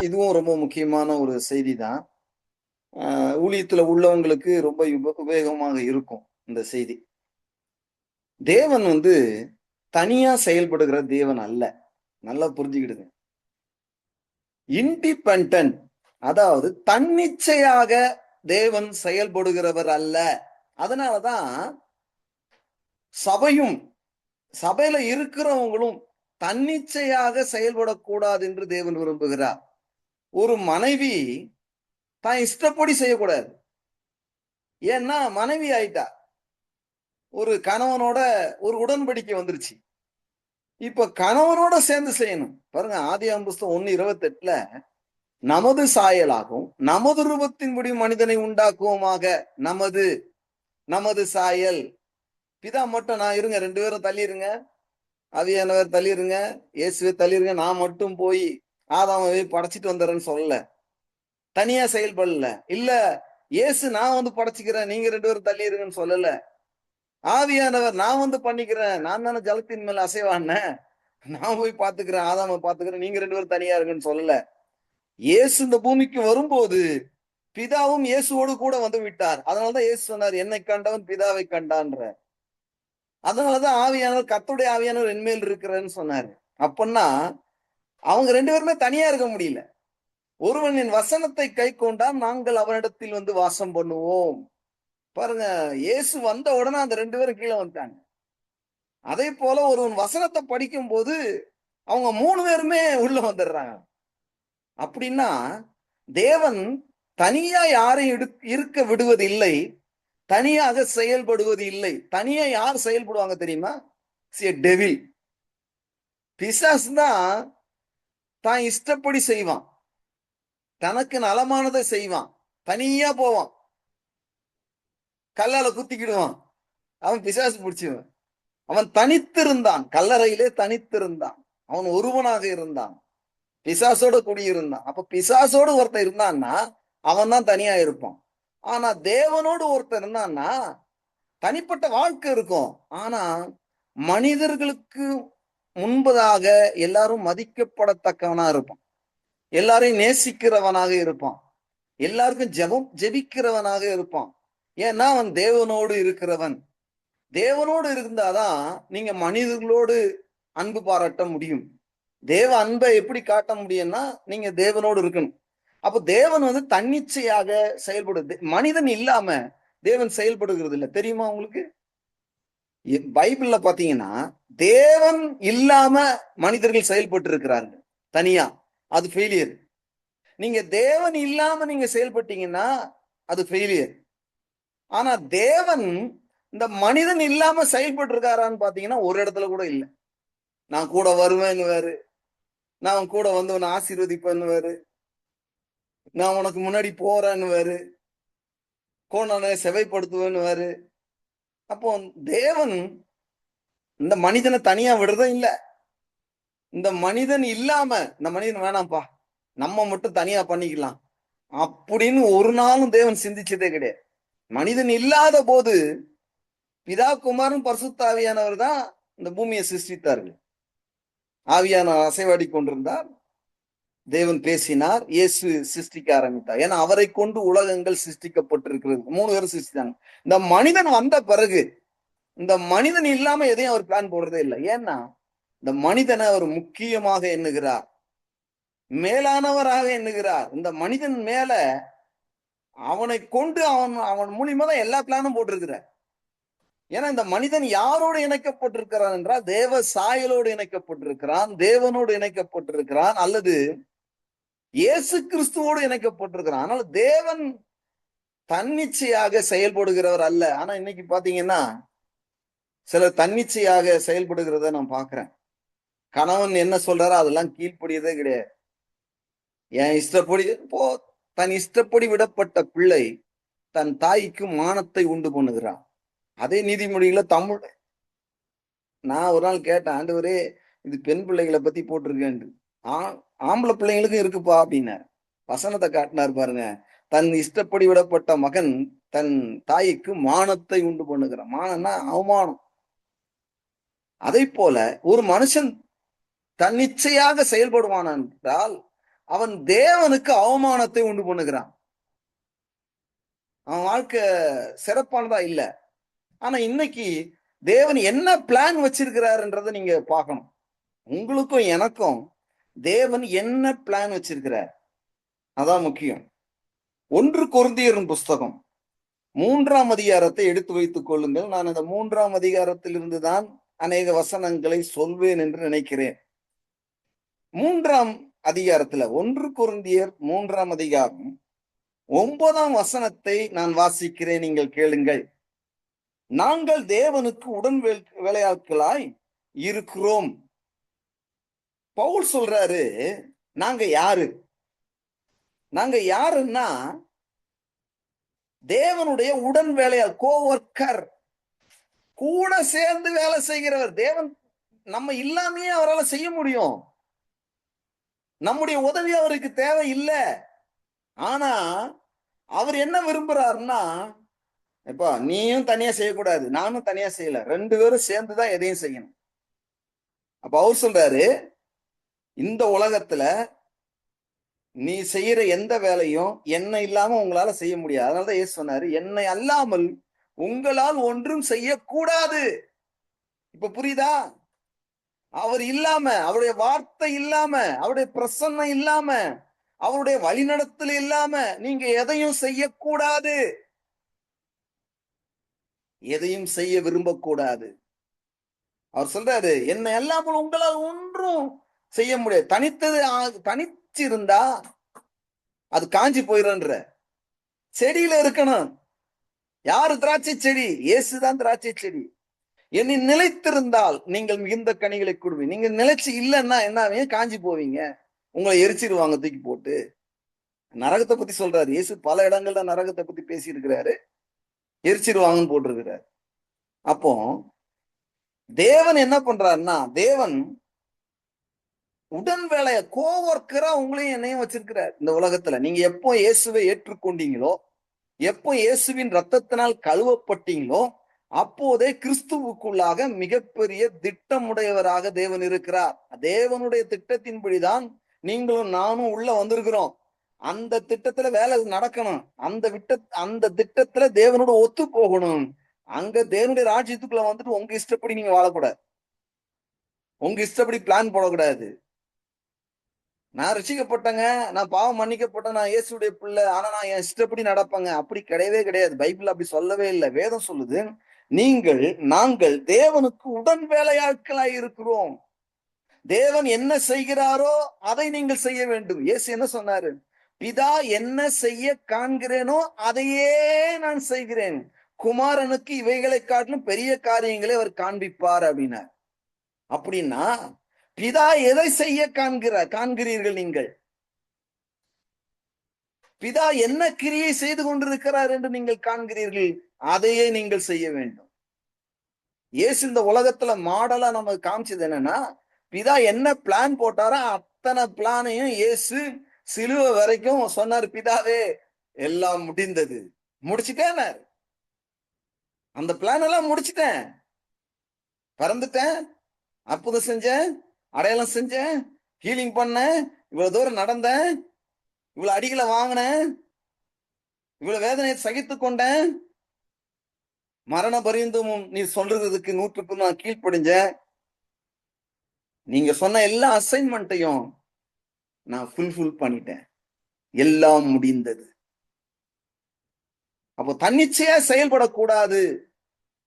இதுவும் ரொம்ப முக்கியமான ஒரு செய்தி தான். ஊழியத்துல உள்ளவங்களுக்கு ரொம்ப உபயோகமாக இருக்கும் இந்த செய்தி. தேவன் தனியா செயல்படுகிற தேவன் அல்ல. நல்லா புரிஞ்சுக்கிடுங்க. இண்டிபெண்டன்ட், அதாவது தன்னிச்சையாக தேவன் செயல்படுகிறவர் அல்ல. அதனாலதான் சபையும், சபையில இருக்கிறவங்களும் தன்னிச்சையாக செயல்படக்கூடாது என்று தேவன் விரும்புகிறார். ஒரு மனைவி தான் இஷ்டப்படி செய்யக்கூடாது. ஏன்னா மனைவி ஆயிட்டா. ஒரு கணவனோட ஒரு உடன்படிக்கை வந்துருச்சு. இப்ப கணவனோட சேர்ந்து செய்யணும். பாருங்க, ஆதியாகமம் புஸ்தகம் 1:28 நமது சாயலாகவும் நமது ரூபத்தின்படி மனிதனை உண்டாக்குவோமாக. நமது நமது சாயல். பிதா மட்டும் நான் இருங்க, 2 பேரும் தள்ளி இருங்க, ஆவியானவர் தள்ளி இருங்க, இயேசுவை தள்ளி இருங்க, நான் மட்டும் போய் ஆதாமை படைச்சிட்டு வந்துடுறேன்னு சொல்லல. தனியா செயல்படல. இல்ல, இயேசு நான் படைச்சுக்கிறேன், நீங்க 2 பேரும் தள்ளி இருங்கன்னு சொல்லல. ஆவியானவர் நான் பண்ணிக்கிறேன், நான் தானே ஜலத்தின் மேல அசைவான, நான் போய் பாத்துக்கிறேன், ஆதாம பாத்துக்கிறேன், நீங்க 2 பேரும் தனியா இருங்கன்னு சொல்லல. இயேசு இந்த பூமிக்கு வரும்போது பிதாவும் இயேசுவோடு கூட வந்து விட்டார். அதனாலதான் இயேசு சொன்னார், என்னை கண்டவன் பிதாவை கண்டான்ற. அதனாலதான் ஆவியானவர், கர்த்தருடைய ஆவியானவர் என்மேல் இருக்கிறன்னு சொன்னாரு. அப்பன்னா அவங்க 2 பேருமே தனியா இருக்க முடியல. ஒருவன் என் வசனத்தை கை கொண்டால் நாங்கள் அவனிடத்தில் வாசம் பண்ணுவோம். பாருங்க, இயேசு வந்த உடனே அந்த 2 பேரும் கீழே வந்துட்டாங்க. அதே போல ஒருவன் வசனத்தை படிக்கும் போது அவங்க 3 பேருமே உள்ள வந்துடுறாங்க. அப்படின்னா தேவன் தனியா யாரையும் இருக்க விடுவது இல்லை, தனியாக செயல்படுவது இல்லை. தனியா யார் செயல்படுவாங்க தெரியுமா? டெவில். பிசாசு தான் தான் இஷ்டப்படி செய்வான், தனக்கு நலமானதை செய்வான், தனியா போவான், கல்லால குத்திக்கிடுவான். அவன் பிசாசு பிடிச்சுவான். அவன் தனித்திருந்தான், கல்லறையிலே தனித்திருந்தான். அவன் ஒருவனாக இருந்தான், பிசாசோட குடியிருந்தான். அப்ப பிசாசோடு ஒருத்தன் இருந்தான்னா அவன் தான் தனியா இருப்பான். ஆனா தேவனோடு ஒருத்தர் இருந்தான்னா தனிப்பட்ட வாழ்க்கை இருக்கும். ஆனா மனிதர்களுக்கு முன்பதாக எல்லாரும் மதிக்கப்படத்தக்கவனா இருப்பான், எல்லாரையும் நேசிக்கிறவனாக இருப்பான், எல்லாருக்கும் ஜெபிக்கிறவனாக இருப்பான். ஏன்னா அவன் தேவனோடு இருக்கிறவன். தேவனோடு இருந்தாதான் நீங்க மனிதர்களோடு அன்பு பாராட்ட முடியும். தேவ அன்பை எப்படி காட்ட முடியும்னா நீங்க தேவனோடு இருக்கணும். அப்ப தேவன் தன்னிச்சையாக செயல்படுது. மனிதன் இல்லாம தேவன் செயல்படுகிறது இல்லை, தெரியுமா உங்களுக்கு? பைபிள்ல பாத்தீங்கன்னா தேவன் இல்லாம மனிதர்கள் செயல்பட்டு இருக்கிறார்கள் தனியா, அது ஃபெயிலியர். நீங்க தேவன் இல்லாம நீங்க செயல்பட்டீங்கன்னா அது ஃபெயிலியர். ஆனா தேவன் இந்த மனிதன் இல்லாம செயல்பட்டு இருக்காரான்னு பாத்தீங்கன்னா ஒரு இடத்துல கூட இல்லை. நான் கூட வருவேன்னு வேறு, நான் கூட உன்னை ஆசீர்வதிப்பேன்னு வேறு, நான் உனக்கு முன்னாடி போறேன்னு வேறு, கோணனை செவைப்படுத்துவேன்னு வேறு. அப்போ தேவன் இந்த மனிதனை தனியா விடுறதும் இல்ல. இந்த மனிதன் இல்லாம, இந்த மனிதன் வேணாம்ப்பா, நம்ம மட்டும் தனியா பண்ணிக்கலாம் அப்படின்னு ஒரு நாளும் தேவன் சிந்திச்சதே கிடையாது. மனிதன் இல்லாத போது பிதா குமாரன் பரிசுத்த ஆவியானவர் தான் இந்த பூமியை சிருஷ்டித்தார்கள். ஆவியானவர் அசைவாடி கொண்டிருந்தார், தேவன் பேசினார், இயேசு சிருஷ்டிக்க ஆரம்பித்தார். ஏன்னா அவரை கொண்டு உலகங்கள் சிருஷ்டிக்கப்பட்டிருக்கிறது. 3 பேரும் சிருஷ்டித்தாங்க. இந்த மனிதன் வந்த பிறகு இந்த மனிதன் இல்லாம எதையும் அவர் பிளான் போடுறதே இல்லை. ஏன்னா இந்த மனிதனை அவர் முக்கியமாக எண்ணுகிறார், மேலானவராக எண்ணுகிறார். இந்த மனிதன் மேல அவனை கொண்டு அவன் மூலியமா தான் எல்லா பிளானும் போட்டிருக்கிறார். ஏன்னா இந்த மனிதன் யாரோடு இணைக்கப்பட்டிருக்கிறான் என்றால் தேவ சாயலோடு இணைக்கப்பட்டிருக்கிறான், தேவனோடு இணைக்கப்பட்டிருக்கிறான், அல்லது இயேசு கிறிஸ்துவோடு இணைக்கப்பட்டிருக்கிறான். ஆனால் தேவன் தன்னிச்சையாக செயல்படுகிறவர் அல்ல. ஆனா இன்னைக்கு பாத்தீங்கன்னா சிலர் தன்னிச்சையாக செயல்படுகிறத நான் பாக்குறேன். கணவன் என்ன சொல்றாரோ அதெல்லாம் கீழ்ப்படியதே கிடையாது. என் இஷ்டப்படி போ. தன் இஷ்டப்படி விடப்பட்ட பிள்ளை தன் தாய்க்கு மானத்தை உண்டு பண்ணுகிறான். அதே நீதிமொழிகளை தமிழ் நான் ஒரு நாள் கேட்டேன், ஆண்டவரே இது பெண் பிள்ளைகளை பத்தி போட்டிருக்கேன், ஆம்பளை பிள்ளைங்களுக்கும் இருக்குப்பா அப்படின்னாரு. வசனத்தை காட்டினார் பாருங்க. தன் இஷ்டப்படி விடப்பட்ட மகன் தன் தாய்க்கு மானத்தை உண்டு பண்ணுகிறான். மானம்னா அவமானம். அதை போல ஒரு மனுஷன் தன்னிச்சையாக செயல்படுவான் என்றால் அவன் தேவனுக்கு அவமானத்தை உண்டு பண்ணுகிறான். அவன் வாழ்க்கை சிறப்பானதா இல்ல. ஆனா இன்னைக்கு தேவன் என்ன பிளான் வச்சிருக்கிறாருன்றதை நீங்க பார்க்கணும். உங்களுக்கும் எனக்கும் தேவன் என்ன பிளான் வச்சிருக்கிறார், அதான் முக்கியம். 1 கொரிந்தியரின் புஸ்தகம் 3ஆம் அதிகாரத்தை எடுத்து வைத்துக் கொள்ளுங்கள். நான் இந்த 3ஆம் அதிகாரத்திலிருந்து தான் அநேக வசனங்களை சொல்வேன் என்று நினைக்கிறேன். 3ஆம் அதிகாரத்துல 1 கொரிந்தியர் 3ஆம் அதிகாரம் 9ஆம் வசனத்தை நான் வாசிக்கிறேன், நீங்கள் கேளுங்கள். நாங்கள் தேவனுக்கு உடன் வேலையாட்களாய் இருக்கிறோம். பவுல் சொல்றாரு, நாங்க யாரு? நாங்க யாருன்னா தேவனுடைய உடன் வேலையாள், கோவர்க்கர், கூட சேர்ந்து வேலை செய்கிறவர். தேவன் நம்ம இல்லாமையே அவரால் செய்ய முடியும். நம்முடைய உதவி அவருக்கு தேவை இல்லை. ஆனா அவர் என்ன விரும்புறாருன்னா, இப்ப நீயும் தனியா செய்யக்கூடாது, நானும் தனியா செய்யல, 2 பேரும் சேர்ந்துதான் எதையும் செய்யணும். அப்ப அவர் சொல்றாரு, இந்த உலகத்துல நீ செய்யற எந்த வேலையும் என்னை இல்லாம உங்களால செய்ய முடியாது. அதனாலதான் இயேசு சொன்னாரு, என்னை அல்லாமல் உங்களால் ஒன்றும் செய்யக்கூடாது. இப்ப புரியுதா? அவர் இல்லாம, அவருடைய வார்த்தை இல்லாம, அவருடைய பிரசன்னம் இல்லாம, அவருடைய வழிநடத்தல் இல்லாம நீங்க எதையும் செய்யக்கூடாது. எதையும் செய்ய விரும்பக்கூடாது. அவர் சொல்றாரு, என்னை அல்லாமல் உங்களால் ஒன்றும் செய்ய முடியாது. தனிச்சு இருந்தா அது காஞ்சி போயிடும்ன்ற. செடியில இருக்கணும். யாரு திராட்சை செடி? இயேசுதான் திராட்சை செடி. என்னை நிலைத்திருந்தால் நீங்கள் மிகுந்த கனிகளை கொடுவீங்க. நீங்க நிலைச்சு இல்லைன்னா என்ன, காஞ்சி போவீங்க, உங்களை எரிச்சிருவாங்க தூக்கி போட்டு. நரகத்தை பத்தி சொல்றாரு இயேசு. பல இடங்கள்ல நரகத்தை பத்தி பேசி இருக்கிறாரு, எரிச்சிருவாங்கன்னு போட்டிருக்கிறாரு. அப்போ தேவன் என்ன பண்றாருன்னா, தேவன் உடன் வேலைய கோவர்க்கரா உங்களையும் என்னையும் வச்சிருக்கிறார் இந்த உலகத்துல. நீங்க எப்போ இயேசுவை ஏற்றுக்கொண்டீங்களோ, எப்போ இயேசுவின் ரத்தத்தினால் கழுவப்பட்டீங்களோ, அப்போதே கிறிஸ்துவுக்குள்ளாக மிகப்பெரிய திட்டமுடையவராக தேவன் இருக்கிறார். தேவனுடைய திட்டத்தின்படிதான் நீங்களும் நானும் உள்ள வந்திருக்கிறோம். அந்த திட்டத்துல வேலை நடக்கணும். அந்த திட்டத்துல தேவனோட ஒத்து போகணும். அங்க தேவனுடைய ராஜ்யத்துக்குள்ள வந்துட்டு உங்க இஷ்டப்படி நீங்க வாழக்கூடாது, உங்க இஷ்டப்படி பிளான் போடக்கூடாது. நான் ரசிக்கப்பட்டேங்க, நான் பாவம் மன்னிக்கப்பட்டேன், நான் இயேசுடைய பிள்ளை, ஆனா நான் என் இஷ்டப்படி நடப்பேங்க, அப்படி கிடையவே கிடையாது. பைபிள் அப்படி சொல்லவே இல்லை. வேதம் சொல்லுது, நாங்கள் தேவனுக்கு உடன் வேலையாட்களாய் இருக்கிறோம். தேவன் என்ன செய்கிறாரோ அதை நீங்கள் செய்ய வேண்டும். இயேசு என்ன சொன்னாரு? பிதா என்ன செய்ய காண்கிறேனோ அதையே நான் செய்கிறேன், குமாரனுக்கு இவைகளை காட்டிலும் பெரிய காரியங்களை அவர் காண்பிப்பார் அப்படின்னார். அப்படின்னா பிதா எதை செய்ய காண்கிறீர்கள் நீங்கள்? பிதா என்ன கிரியை செய்து கொண்டிருக்கிறார் என்று நீங்கள் காண்கிறீர்கள், அதையே நீங்கள் செய்ய வேண்டும். இயேசு இந்த உலகத்துல மாடலா நமக்கு காமிச்சது என்னன்னா, பிதா என்ன பிளான் போட்டாரோ அத்தனை பிளானையும் இயேசு சிலுவை வரைக்கும் சொன்னார். பிதாவே எல்லாம் முடிந்தது, முடிச்சுட்டேன், அந்த பிளான் எல்லாம் முடிச்சுட்டேன், பறந்துட்டேன், அற்புதம் செஞ்சேன், அடையாளம் செஞ்சேன், ஹீலிங் பண்ணேன், இவ்வளவு தூரம் நடந்தேன், இவ்வளவு அடிகளை வாங்கினேன், இவ்வளவு வேதனையை சகித்து கொண்டேன், மரண பரியந்தமும் நீ சொல்றதுக்கு 100க்கு நான் கீழ்ப்படிஞ்சேன். நீங்க சொன்ன எல்லா அசைன்மெண்ட்டையும் நான் ஃபுல்ஃபில் பண்ணிட்டேன், எல்லாம் முடிந்தது. அப்போ தன்னிச்சையா செயல்படக்கூடாது.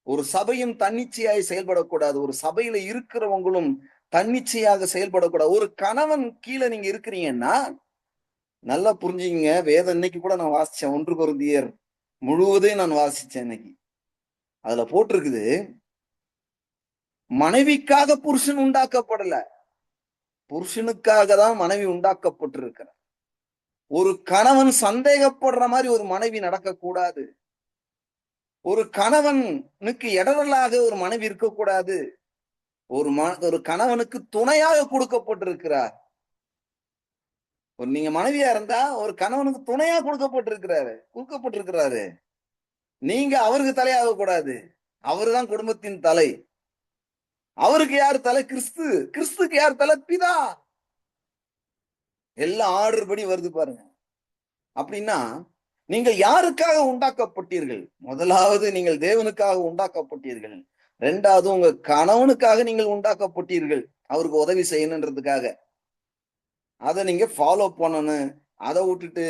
ஒரு சபையும் தன்னிச்சையாய் செயல்படக்கூடாது. ஒரு சபையில இருக்கிறவங்களும் தன்னிச்சையாக செயல்படக்கூடாது. ஒரு கணவன் கீழே நீங்க இருக்கிறீங்கன்னா நல்லா புரிஞ்சுங்க. வேதம் இன்னைக்கு கூட நான் வாசிச்சேன், 1 கொரிந்தியர் முழுவதையும் நான் வாசிச்சேன் இன்னைக்கு. அதுல போட்டிருக்குது, மனைவிக்காக புருஷன் உண்டாக்கப்படல, புருஷனுக்காக தான் மனைவி உண்டாக்கப்பட்டிருக்கிறார். ஒரு கணவன் சந்தேகப்படுற மாதிரி ஒரு மனைவி நடக்கக்கூடாது. ஒரு கணவனுக்கு இடரலாக ஒரு மனைவி இருக்கக்கூடாது. ஒரு கணவனுக்கு துணையாக கொடுக்கப்பட்டிருக்கிறார். நீங்க மனைவியா இருந்தா ஒரு கணவனுக்கு துணையா கொடுக்கப்பட்டிருக்கிறாரு. நீங்க அவருக்கு தலையாக கூடாது. அவருதான் குடும்பத்தின் தலை. அவருக்கு யார் தலை? கிறிஸ்து. கிறிஸ்துக்கு யார் தலை? பிதா. எல்லாம் ஆர்டர் படி வருது பாருங்க. அப்படின்னா நீங்கள் யாருக்காக உண்டாக்கப்பட்டீர்கள்? முதலாவது நீங்கள் தேவனுக்காக உண்டாக்கப்பட்டீர்கள். இரண்டாவது உங்க கணவனுக்காக நீங்கள் உண்டாக்கப்பட்டீர்கள். அவருக்கு உதவி செய்யணுன்றதுக்காக. அதை நீங்க ஃபாலோ பண்ணணும். அதை விட்டுட்டு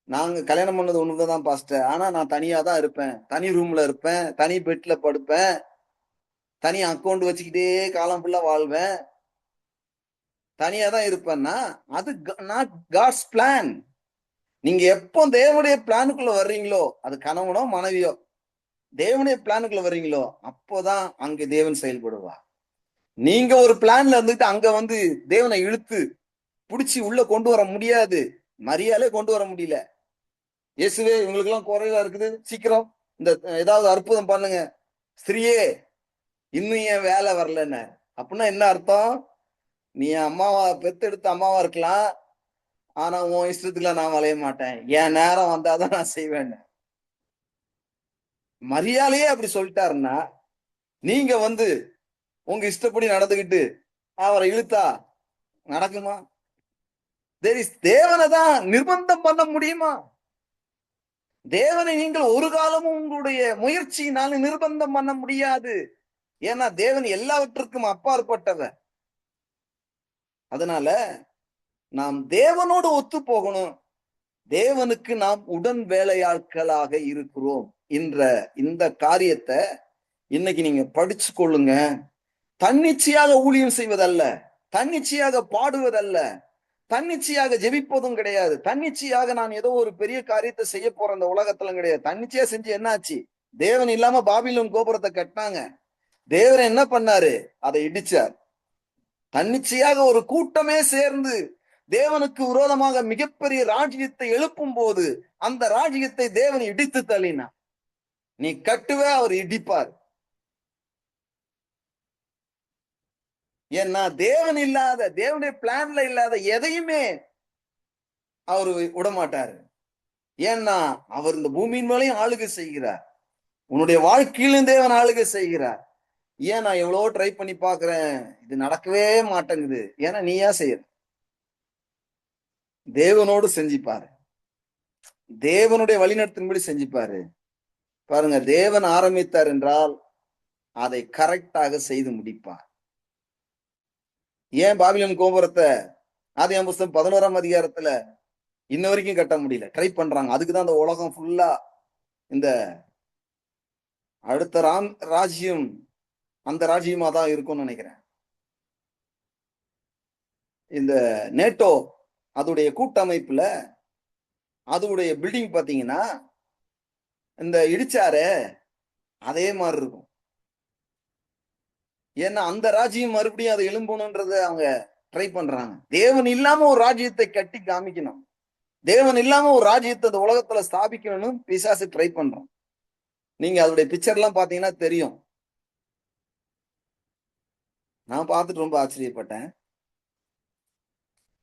நாங்க கல்யாணம் பண்ணது ஒண்ணுதான் பாஸ்டர். ஆனா நான் தனியா தான் இருப்பேன். தனி ரூம்ல இருப்பேன். தனி பெட்ல படுப்பேன். தனி அக்கவுண்ட் வச்சுக்கிட்டே காலம் ஃபுல்லா வாழ்வேன். தனியா தான் இருப்பேன்னா அது நாட் காட்ஸ் பிளான். நீங்க எப்போ தேவனுடைய பிளானுக்குள்ள வர்றீங்களோ, அது கணவனோ மனைவியோ, தேவனுடைய பிளானுக்குள்ள வர்றீங்களோ, அப்போதான் அங்க தேவன் செயல்படுவார். நீங்க ஒரு பிளான்ல இருந்துட்டு அங்க வந்து தேவனை இழுத்து புடிச்சு உள்ள கொண்டு வர முடியாது. மரியாலே கொண்டு வர முடியல. இயேசுவே இவங்களுக்கு எல்லாம் குறைவா இருக்குது, சீக்கிரம் இந்த ஏதாவது அற்புதம் பண்ணுங்க. ஸ்திரியே இன்னும் ஏன் வேலை வரலன்னு. அப்படின்னா என்ன அர்த்தம்? நீ அம்மாவா பெத்தெடுத்த அம்மாவா இருக்கலாம். ஆனா உன் இஷ்டத்துக்குலாம் நான் வளைய மாட்டேன். என் நேரம் வந்தாதான் நான் செய்வேன். மரியாதையே அப்படி சொல்லிட்டாருன்னா நீங்க வந்து உங்க இஷ்டப்படி நடந்துகிட்டு அவரை இழுத்தா நடக்குமா? தேவனை தான் நிர்பந்தம் பண்ண முடியுமா? தேவனை நீங்கள் ஒரு காலமும் உங்களுடைய முயற்சியினால நிர்பந்தம் பண்ண முடியாது. ஏன்னா தேவன் எல்லாவற்றுக்கும் அப்பாற்பட்டவர். அதனால நாம் தேவனோடு ஒத்து போகணும். தேவனுக்கு நாம் உடன் வேலையாட்களாக இருக்கிறோம் என்ற இந்த காரியத்தை இன்னைக்கு நீங்க படிச்சு கொள்ளுங்க. தன்னிச்சையாக ஊழியம் செய்வதல்ல, தன்னிச்சையாக பாடுவதல்ல, தன்னிச்சையாக ஜெபிப்பதும் கிடையாது. தன்னிச்சையாக நான் ஏதோ ஒரு பெரிய காரியத்தை செய்ய போற அந்த உலகத்துல கிடையாது. தன்னிச்சையா செஞ்சு என்னாச்சு? தேவன் இல்லாம பாபிலோன் கோபுரத்தை கட்டினாங்க. தேவன் என்ன பண்ணாரு? அதை இடிச்சார். தன்னிச்சையாக ஒரு கூட்டமே சேர்ந்து தேவனுக்கு விரோதமாக மிகப்பெரிய ராஜ்யத்தை எழுப்பும் போது அந்த ராஜ்யத்தை தேவன் இடித்து தள்ளினார். நீ கட்டுவ, அவர் இடிப்பார். ஏன்னா தேவன் இல்லாத, தேவனுடைய பிளான்ல இல்லாத எதையுமே அவர் விடமாட்டாரு. ஏன்னா அவர் இந்த பூமியின் மேலையும் ஆளுகை செய்கிறார். உன்னுடைய வாழ்க்கையிலும் தேவன் ஆளுகை செய்கிறார். ஏன் நான் எவ்வளவோ ட்ரை பண்ணி பாக்குறேன், இது நடக்கவே மாட்டேங்குது. ஏன்னா நீயா செய்யற. தேவனோடு செஞ்சுப்பாரு. தேவனுடைய வழிநடத்தின்படி செஞ்சுப்பாரு. பாருங்க, தேவன் ஆரம்பித்தார் என்றால் அதை கரெக்டாக செய்து முடிப்பார். ஏன் பாபிலோன் கோபுரத்தை ஆதியாகமம் புஸ்தகம் 11ஆம் அதிகாரத்துல இன்ன வரைக்கும் கட்ட முடியல? ட்ரை பண்றாங்க. அதுக்குதான் அந்த உலகம் ஃபுல்லா இந்த அடுத்த ராஜ்யம் அந்த ராஜ்யமா தான் இருக்கும்னு நினைக்கிறேன். இந்த நேட்டோ அதோடைய கூட்டமைப்புல அதோடைய பில்டிங் பாத்தீங்கன்னா இந்த இடிச்சாரு அதே மாதிரி இருக்கும். ஏன்னா அந்த ராஜ்யம் மறுபடியும் அதை எழும்பணும்ன்றத அவங்க ட்ரை பண்றாங்க. தேவன் இல்லாம ஒரு ராஜ்யத்தை கட்டி காமிக்கணும், தேவன் இல்லாம ஒரு ராஜ்யத்தை அந்த உலகத்துல ஸ்தாபிக்கணும்னு பிசாசு ட்ரை பண்றோம். நீங்க அதோடைய பிக்சர் எல்லாம் பாத்தீங்கன்னா தெரியும். நான் பார்த்துட்டு ரொம்ப ஆச்சரியப்பட்டேன்.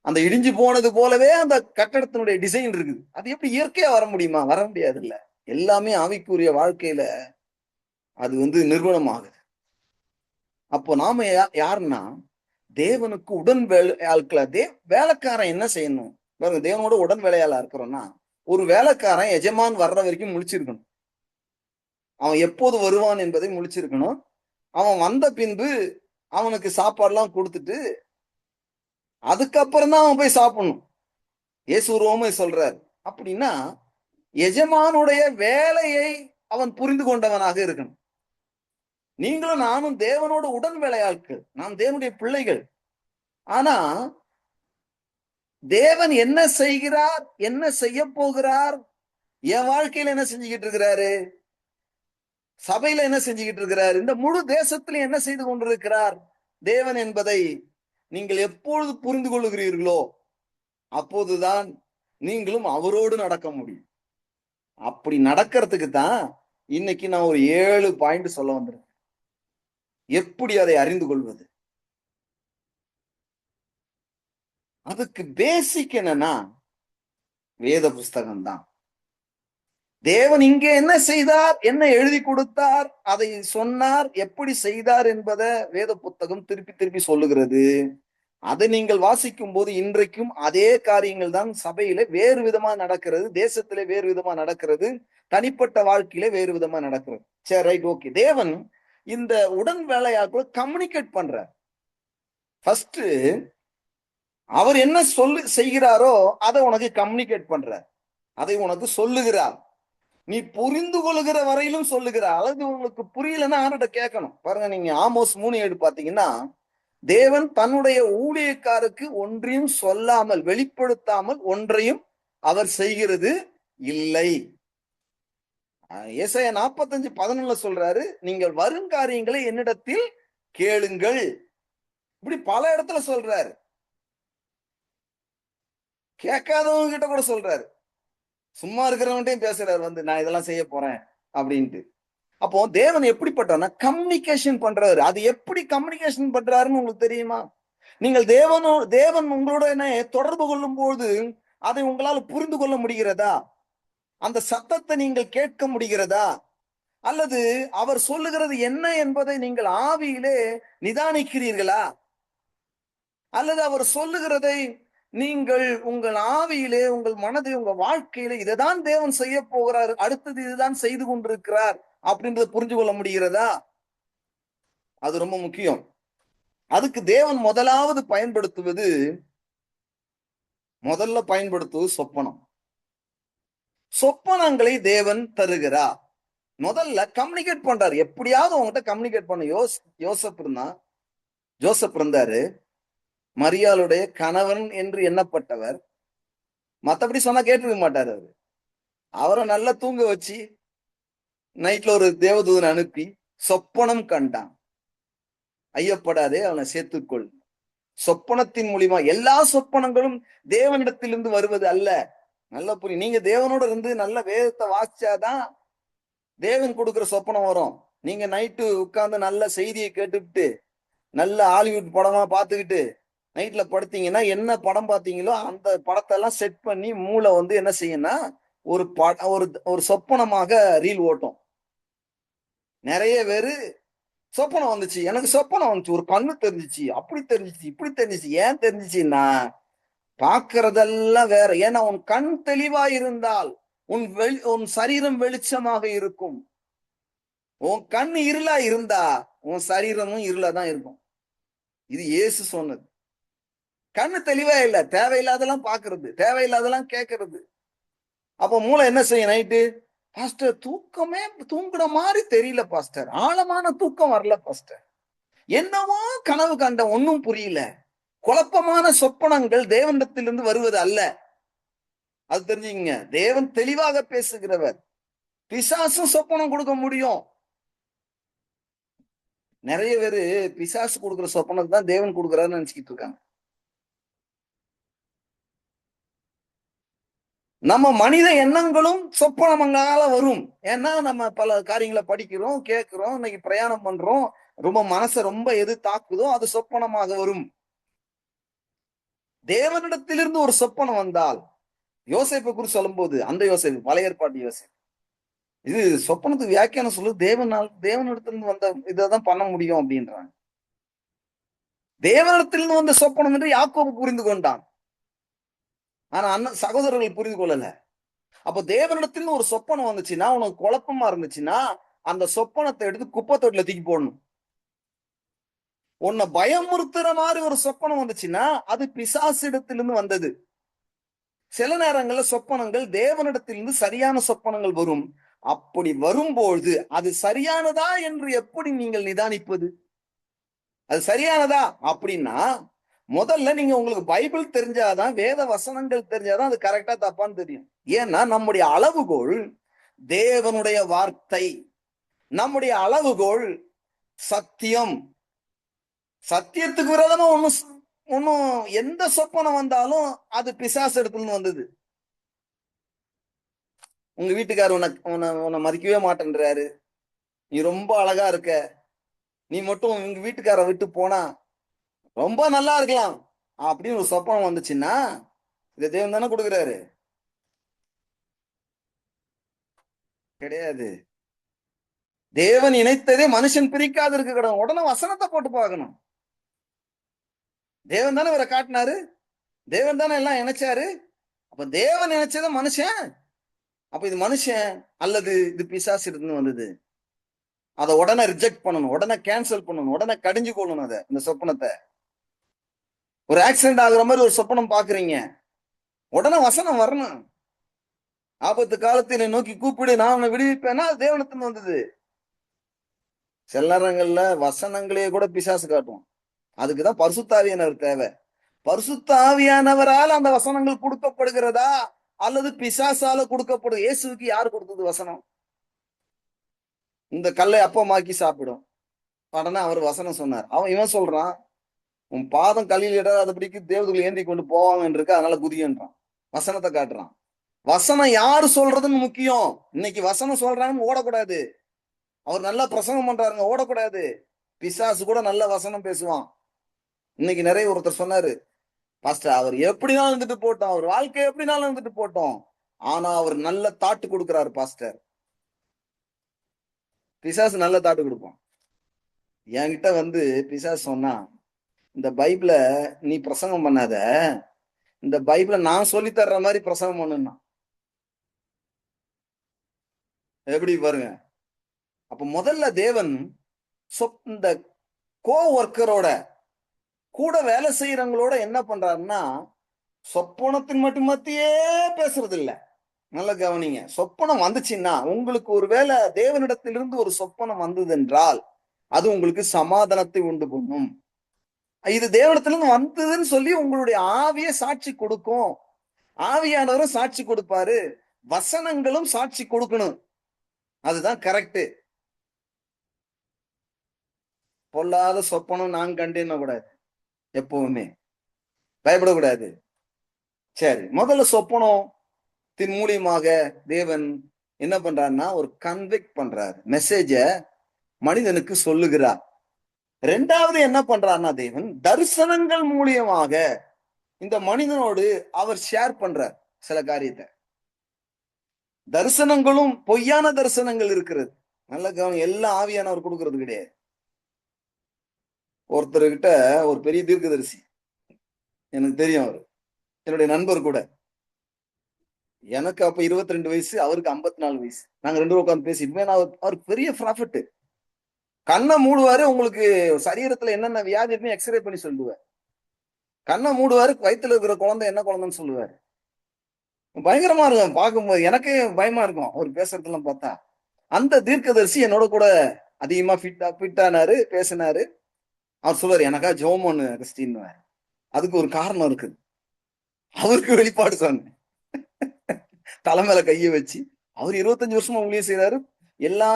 அந்த இடிஞ்சு போனது போலவே அந்த கட்டடத்தினுடைய டிசைன் இருக்குது. அது எப்படி இயற்கையா வர முடியுமா? வர முடியாது இல்ல. எல்லாமே ஆவிக்குரிய வாழ்க்கையில அது நிறுவனம் ஆகுது. அப்போ நாம யாருன்னா தேவனுக்கு உடன் வேலையாட்கள. வேலைக்காரன் என்ன செய்யணும் பாருங்க? தேவனோட உடன் வேலையாளா இருக்கிறோம்னா ஒரு வேலைக்காரன் எஜமான் வர்ற வரைக்கும் முழிச்சிருக்கணும். அவன் எப்போது வருவான் என்பதை முழிச்சிருக்கணும். அவன் வந்த பின்பு அவனுக்கு சாப்பாடு எல்லாம் கொடுத்துட்டு அதுக்கப்புறம் தான் அவன் போய் சாப்பிடணும். இயேசு ரோமை சொல்றார். அப்படின்னா எஜமானுடைய வேலையை அவன் புரிந்து கொண்டவனாக இருக்கணும். நீங்களும் நானும் தேவனோட உடன் வேலையாட்கள். நாம் தேவனுடைய பிள்ளைகள். ஆனா தேவன் என்ன செய்கிறார், என்ன செய்ய போகிறார், என் வாழ்க்கையில என்ன செஞ்சுக்கிட்டு இருக்கிறாரு, சபையில என்ன செஞ்சுக்கிட்டு இருக்கிறார், இந்த முழு தேசத்திலும் என்ன செய்து கொண்டிருக்கிறார் தேவன் என்பதை நீங்கள் எப்பொழுது புரிந்து கொள்ளுகிறீர்களோ அப்போதுதான் நீங்களும் அவரோடு நடக்க முடியும். அப்படி நடக்கிறதுக்கு தான் இன்னைக்கு நான் ஒரு 7 பாயிண்ட் சொல்ல வந்திருக்கேன். எப்படி அதை அறிந்து கொள்வது? அதுக்கு பேசிக் என்னன்னா வேத புஸ்தகம் தான். தேவன் இங்கே என்ன செய்தார், என்ன எழுதி கொடுத்தார், அதை சொன்னார், எப்படி செய்தார் என்பதை வேத புத்தகம் திருப்பி திருப்பி சொல்லுகிறது. அதை நீங்கள் வாசிக்கும் போது இன்றைக்கும் அதே காரியங்கள் தான் சபையில வேறு விதமா நடக்கிறது, தேசத்திலே வேறு விதமா நடக்கிறது, தனிப்பட்ட வாழ்க்கையில வேறு விதமா நடக்கிறது. சரி, ரைட், ஓகே. தேவன் இந்த உடன் வேலையாட்கள் கம்யூனிகேட் பண்றார். ஃபர்ஸ்ட் அவர் என்ன செய்கிறாரோ அதை உனக்கு கம்யூனிகேட் பண்றார், அதை உனக்கு சொல்லுகிறார். நீ புரிந்து கொள்ளுகிற வரையிலும் சொல்லுகிறார். அல்லது உங்களுக்கு புரியலன்னா ஆர்கிட்ட கேட்கணும். பாருங்க, நீங்க ஆமோஸ் 3:7 பாத்தீங்கன்னா, தேவன் தன்னுடைய ஊழியக்காருக்கு ஒன்றையும் சொல்லாமல், வெளிப்படுத்தாமல் ஒன்றையும் அவர் செய்கிறது இல்லை. ஏசாயா 45:11 சொல்றாரு, நீங்கள் வருங்காரியங்களை என்னிடத்தில் கேளுங்கள். இப்படி பல இடத்துல சொல்றாரு. கேட்காதவங்க கிட்ட கூட சொல்றாரு. சும்மா இருக்கிறவன்ட்டையும் பேசுறாரு வந்து, நான் இதெல்லாம் செய்ய போறேன் அப்படின்ட்டு. அப்போ தேவன் எப்படிப்பட்டவனா கம்யூனிகேஷன் பண்றாரு. அது எப்படி கம்யூனிகேஷன் பண்றாருன்னு உங்களுக்கு தெரியுமா? நீங்கள் தேவன் உங்களுடனே தொடர்பு கொள்ளும் போது அதை உங்களால் புரிந்து கொள்ள முடிகிறதா? அந்த சத்தத்தை நீங்கள் கேட்க முடிகிறதா? அல்லது அவர் சொல்லுகிறது என்ன என்பதை நீங்கள் ஆவியிலே நிதானிக்கிறீர்களா? அல்லது அவர் சொல்லுகிறதை நீங்கள் உங்கள் ஆவியிலே, உங்கள் மனதை, உங்க வாழ்க்கையில இதைதான் தேவன் செய்ய போகிறார், அடுத்தது இதுதான் செய்து கொண்டிருக்கிறார் அப்படின்றத புரிஞ்சு கொள்ள முடிகிறதா? அது ரொம்ப முக்கியம். அதுக்கு தேவன் முதல்ல பயன்படுத்துவது சொப்பனம். சொப்பனங்களை தேவன் தருகிறார். முதல்ல கம்யூனிகேட் பண்றாரு. எப்படியாவது உங்ககிட்ட கம்யூனிகேட் பண்ண. ஜோசப் இருந்தாரு, மரியாளுடைய கணவன் என்று எண்ணப்பட்டவர். மத்தபடி சொன்னா கேட்டுக்க மாட்டாரு. அவரை நல்லா தூங்க வச்சு நைட்ல ஒரு தேவதூதனை அனுப்பி சொப்பனம் கண்டான். ஐயப்படாதே, அவனை சேர்த்துக்கொள். சொப்பனத்தின் மூலியமா எல்லா சொப்பனங்களும் தேவனிடத்திலிருந்து வருவது அல்ல. நல்லா புரியும். நீங்க தேவனோட இருந்து நல்ல வேதத்தை வாசிச்சாதான் தேவன் கொடுக்கிற சொப்பனம் வரும். நீங்க நைட்டு உட்கார்ந்து நல்ல செய்தியை கேட்டுவிட்டு நல்ல ஹாலிவுட் படமா பார்த்துக்கிட்டு நைட்ல படுத்தீங்கன்னா, என்ன படம் பார்த்தீங்களோ அந்த படத்தை எல்லாம் செட் பண்ணி மூளை வந்து என்ன செய்யும்னா ஒரு ஒரு சொப்பனமாக ரீல் ஓட்டும். நிறைய பேரு சொப்பனம் வந்துச்சு, எனக்கு சொப்பனம் வந்துச்சு, ஒரு கண்ணு தெரிஞ்சிச்சு, அப்படி தெரிஞ்சிச்சு, இப்படி தெரிஞ்சிச்சு. ஏன் தெரிஞ்சிச்சுன்னா பார்க்கறதெல்லாம் வேற. ஏன்னா உன் கண் தெளிவா இருந்தால் உன் சரீரம் வெளிச்சமாக இருக்கும். உன் கண் இருளா இருந்தா உன் சரீரமும் இருளா தான் இருக்கும். இது இயேசு சொன்னது. கண்ணு தெளிவா இல்ல, தேவையில்லாதெல்லாம் பாக்குறது, தேவையில்லாதெல்லாம் கேட்கறது. அப்ப மூளை என்ன செய்யும்? நைட்டு, பாஸ்டர் தூக்கமே தூங்குற மாதிரி தெரியல பாஸ்டர், ஆழமான தூக்கம் வரல பாஸ்டர், என்னவோ கனவு கண்ட, ஒன்னும் புரியல. குழப்பமான சொப்பனங்கள் தேவனிடத்திலிருந்து வருவது அல்ல. அது தெரிஞ்சுங்க. தேவன் தெளிவாக பேசுகிறவர். பிசாசும் சொப்பனம் கொடுக்க முடியும். நிறைய பேரு பிசாசு கொடுக்குற சொப்பனத்தை தான் தேவன் கொடுக்குறாருன்னு நினைச்சுக்கிட்டு இருக்காங்க. நம்ம மனித எண்ணங்களும் சொப்பனங்களால வரும். ஏன்னா நம்ம பல காரியங்களை படிக்கிறோம், கேட்கிறோம், இன்னைக்கு பிரயாணம் பண்றோம், ரொம்ப மனசை ரொம்ப எது தாக்குதோ அது சொப்பனமாக வரும். தேவனிடத்திலிருந்து ஒரு சொப்பனம் வந்தால், யோசேப்பை குறித்து சொல்லும் போது, அந்த யோசேப்பு பழைய ஏற்பாட்டு யோசேப்பு, இது சொப்பனத்துக்கு வியாக்கியானம் சொல்லு, தேவனிடத்திலிருந்து வந்த இதான் பண்ண முடியும் அப்படின்றாங்க. தேவனிடத்திலிருந்து வந்த சொப்பனம் என்று யாக்கோபு புரிந்து கொண்டான். ஆனா சகோதரர்கள் புரிந்து கொள்ளல. அப்ப தேவனிடத்திலிருந்து ஒரு சொப்பனம் வந்துச்சுன்னா, உனக்கு குழப்பமா இருந்துச்சுன்னா அந்த சொப்பனத்தை எடுத்து குப்பை தொட்டில தூக்கி போடணும். உன்னை பயமுறுத்துற மாதிரி ஒரு சொப்பனம் வந்துச்சுன்னா அது பிசாசிடத்திலிருந்து வந்தது. சில நேரங்கள்ல சொப்பனங்கள் தேவனிடத்திலிருந்து சரியான சொப்பனங்கள் வரும். அப்படி வரும்போது அது சரியானதா என்று எப்படி நீங்கள் நிதானிப்பது? அது சரியானதா அப்படின்னா முதல்ல நீங்க உங்களுக்கு பைபிள் தெரிஞ்சாதான், வேத வசனங்கள் தெரிஞ்சாதான் அது கரெக்டா தப்பான்னு தெரியும். ஏன்னா நம்முடைய அளவுகோல் தேவனுடைய வார்த்தை, நம்முடைய அளவுகோல் சத்தியம். சத்தியத்துக்கு விரோதமா ஒன்னும் எந்த சொப்பனம் வந்தாலும் அது பிசாசு இடத்துல வந்தது. உங்க வீட்டுக்காரர் உன்னை மதிக்கவே மாட்டேன்றாரு, நீ ரொம்ப அழகா இருக்க, நீ மட்டும் உங்க வீட்டுக்கார விட்டு போனா ரொம்ப நல்லா இருக்கலாம் அப்படின்னு ஒரு சொப்பனம் வந்துச்சுன்னா இதை தேவன் தானே கொடுக்குறாரு? கிடையாது. தேவன் இணைத்ததே மனுஷன் பிரிக்காது இருக்க. உடனே வசனத்தை போட்டு பார்க்கணும். தேவன் தானே இவரை காட்டினாரு, தேவன் தானே எல்லாம் இணைச்சாரு. அப்ப தேவன் நினைச்சத மனுஷன், அப்ப இது மனுஷன் அல்லது இது பிசாசு இருந்து வந்தது. அதை உடனே ரிஜெக்ட் பண்ணணும், உடனே கேன்சல் பண்ணணும், உடனே கடிஞ்சு கொள்ளணும். அதை இந்த சொப்பனத்தை, ஒரு ஆக்சிடென்ட் ஆகுற மாதிரி ஒரு சொப்பனம் பாக்குறீங்க, உடனே வசனம் வரணும். ஆபத்து காலத்தை நோக்கி கூப்பிடு, நான் உன்னை விடுவிப்பேன்னா அது தேவனத்தின் வந்தது. சில நேரங்கள்ல வசனங்களே கூட பிசாசு காட்டும். அதுக்குதான் பரிசுத்தாவியானவர் தேவை. பரிசுத்தாவியானவரால் அந்த வசனங்கள் கொடுக்கப்படுகிறதா அல்லது பிசாசால கொடுக்கப்படும்? இயேசுவுக்கு யார் கொடுத்தது வசனம்? இந்த கல்லை அப்பமாக்கி சாப்பிடும். உடனே அவர் வசனம் சொன்னார். இவன் சொல்றான், உன் பாதம் கல்லில் இடாதபடிக்கு தேவதைகள் ஏந்தி கொண்டு போவாங்க இருக்கு, அதனால குதியன்றான். வசனத்தை காட்டுறான். வசனம் யாரு சொல்றதுன்னு முக்கியம். இன்னைக்கு வசனம் சொல்றாங்கன்னு ஓடக்கூடாது. அவர் நல்லா பிரசங்கம் பண்றாருங்க, ஓடக்கூடாது. பிசாசு கூட நல்ல வசனம் பேசுவான். இன்னைக்கு நிறைய ஒருத்தர் சொன்னாரு, பாஸ்டர் அவர் எப்படினாலும் இருந்துட்டு போட்டோம், அவர் வாழ்க்கை எப்படினாலும் இருந்துட்டு போட்டோம், ஆனா அவர் நல்ல தாட்டு கொடுக்கிறாரு பாஸ்டர். பிசாசு நல்ல தாட்டு கொடுப்பான். என்கிட்ட வந்து பிசாசு சொன்னா, இந்த பைபிள நீ பிரசங்கம் பண்ணாத, இந்த பைபிள நான் சொல்லி தர்ற மாதிரி பிரசங்கம் பண்ணுனா. எப்படி பாருங்க. அப்ப முதல்ல தேவன் இந்த கோ ஒர்க்கரோட கூட வேலை செய்யறவங்களோட என்ன பண்றாருன்னா, சொப்பனத்தின் மட்டும் மத்தியே பேசுறது இல்ல. நல்ல கவனிங்க. சொப்பனம் வந்துச்சுன்னா, உங்களுக்கு ஒருவேளை தேவனிடத்திலிருந்து ஒரு சொப்பனம் வந்தது என்றால் அது உங்களுக்கு சமாதானத்தை உண்டு பண்ணும். இது தேவனிடத்திலிருந்து வந்ததுன்னு சொல்லி உங்களுடைய ஆவியை சாட்சி கொடுக்கும். ஆவியானவரும் சாட்சி கொடுப்பாரு, வசனங்களும் சாட்சி கொடுக்கணும். அதுதான் கரெக்ட். பொல்லாத சொப்பனம் நான் கண்டேன்னு கூடாது, எப்பவுமே பயப்படக்கூடாது. சரி, முதல்ல சொப்பனத்தின் மூலியமாக தேவன் என்ன பண்றாருன்னா ஒரு கன்விக்ட் பண்றாரு, மெசேஜ மனிதனுக்கு சொல்லுகிறார். ரெண்டாவது என்ன பண்றாருன்னா தேவன் தரிசனங்கள் மூலியமாக இந்த மனிதனோடு அவர் ஷேர் பண்றார் சில காரியத்தை. தரிசனங்களும் பொய்யான தரிசனங்கள் இருக்கிறது. நல்ல கவனம், எல்லாம் ஆவியானவர் கொடுக்கறது கிடையாது. ஒருத்தர்கிட்ட ஒரு பெரிய தீர்க்கதரிசி எனக்கு தெரியும், அவர் என்னுடைய நண்பர் கூட. எனக்கு அப்ப 22 வயசு, அவருக்கு 54 வயசு. நாங்க ரெண்டு பேரும் உட்காந்து பேசிட்டு, அவர் பெரிய ப்ராஃபிட். கண்ணை மூடுவாரு, உங்களுக்கு சரீரத்துல என்னென்ன வியாதி இருக்குன்னு எக்ஸ்ரே பண்ணி சொல்லுவார். கண்ணை மூடுவாரு, வயிற்றுல இருக்கிற குழந்தை என்ன குழந்தைன்னு சொல்லுவாரு. பயங்கரமா இருக்கும் பார்க்கும்போது, எனக்கே பயமா இருக்கும் அவர் பேசுறதெல்லாம் பார்த்தா. அந்த தீர்க்கதரிசி என்னோட கூட அதிகமா ஃபிட்டானாரு, பேசினாரு. அவர் சொல்லுவாரு, எனக்கா ஜெபம் பண்ணு கிறிஸ்டின்னு. அதுக்கு ஒரு காரணம் இருக்குது. அவருக்கு வெளிப்பாடு சொன்னேன், தலைமையில கைய வச்சு. அவர் 25 வருஷமா ஊழியம் செய்யறாரு, எல்லா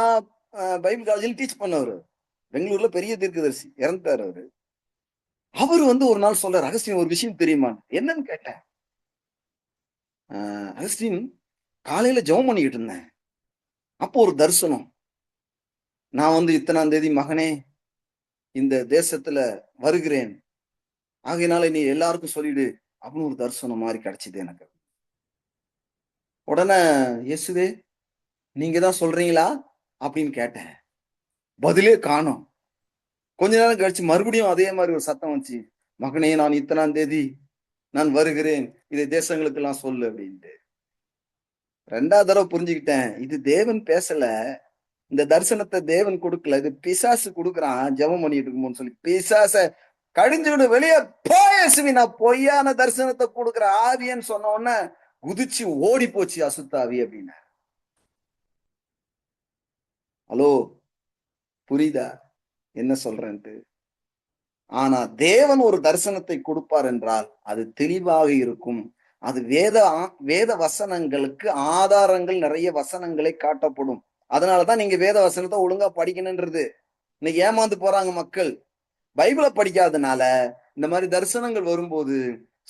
பைபிள் காலேஜிலும் டீச் பண்ணவர். பெங்களூர்ல பெரிய தீர்க்கதரிசி, இறந்துட்டாரு அவரு. அவரு வந்து ஒரு நாள் சொல்றாரு, அகஸ்டின் ஒரு விஷயம் தெரியுமா? என்னன்னு கேட்டேன். அகஸ்டின், காலையில ஜெபம் பண்ணிக்கிட்டு இருந்தேன், அப்போ ஒரு தரிசனம். நான் வந்து இத்தனாம் தேதி மகனே இந்த தேசத்துல வருகிறேன், ஆகையினால நீ எல்லாருக்கும் சொல்லிடு அப்படின்னு ஒரு தரிசனம் மாதிரி கிடைச்சது எனக்கு. உடனே இயேசுவே நீங்க தான் சொல்றீங்களா அப்படின்னு கேட்டேன். பதிலே காணோம். கொஞ்ச நேரம் கழிச்சு மறுபடியும் அதே மாதிரி ஒரு சத்தம் வந்துச்சு, மகனே நான் இத்தனாம் தேதி நான் வருகிறேன், இதை தேசங்களுக்கு எல்லாம் சொல்லு அப்படின்ட்டு. ரெண்டாவது தடவை புரிஞ்சுக்கிட்டேன், இது தேவன் பேசல, இந்த தரிசனத்தை தேவன் கொடுக்கல, இது பிசாசு கொடுக்குறான் ஜெபம் பண்ணிட்டு இருக்குமோன்னு சொல்லி. பிசாச கழிஞ்சுக்கிட்டு வெளியே போயசுவி, நான் பொய்யான தரிசனத்தை கொடுக்குற ஆவியன்னு சொன்ன உடனே குதிச்சு ஓடி போச்சு அசுத்தாவி அப்படின்னு. ஹலோ, புரியுதா என்ன சொல்றேன்ட்டு? ஆனா தேவன் ஒரு தரிசனத்தை கொடுப்பார் என்றால் அது தெளிவாக இருக்கும். அது வேத வசனங்களுக்கு ஆதாரங்கள், நிறைய வசனங்களை காட்டப்படும். அதனாலதான் நீங்க வேத வசனத்தை ஒழுங்கா படிக்கணும்ன்றது. இன்னைக்கு ஏமாந்து போறாங்க மக்கள். பைபிளை படிக்காதனால இந்த மாதிரி தரிசனங்கள் வரும்போது,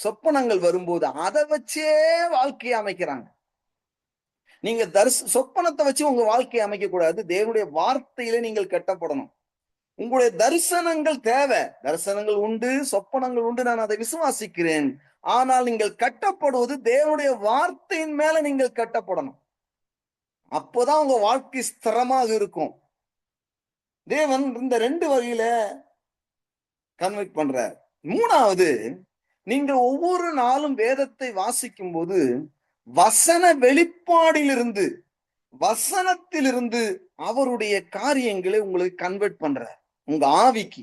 சொப்பனங்கள் வரும்போது அதை வச்சே வாழ்க்கையை அமைக்கிறாங்க. நீங்க சொப்பனத்தை வச்சு உங்க வாழ்க்கையை அமைக்க கூடாது. தேவனுடைய வார்த்தையில நீங்கள் கட்டப்படணும். உங்களுடைய தரிசனங்கள் தேவை. தரிசனங்கள் உண்டு, சொப்பனங்கள் உண்டு, நான் அதை விசுவாசிக்கிறேன். ஆனால் நீங்கள் கட்டப்படுவது தேவனுடைய வார்த்தையின் மேல நீங்கள் கட்டப்படணும். அப்போதான் உங்க வாழ்க்கை ஸ்திரமாக இருக்கும். தேவன் இந்த ரெண்டு வகையில கன்வெக்ட் பண்றார். மூணாவது, நீங்க ஒவ்வொரு நாளும் வேதத்தை வாசிக்கும் போது வசன வெளிப்பாடிலிருந்து, வசனத்திலிருந்து அவருடைய காரியங்களை உங்களுக்கு கன்வெர்ட் பண்றார். உங்க ஆவிக்கு.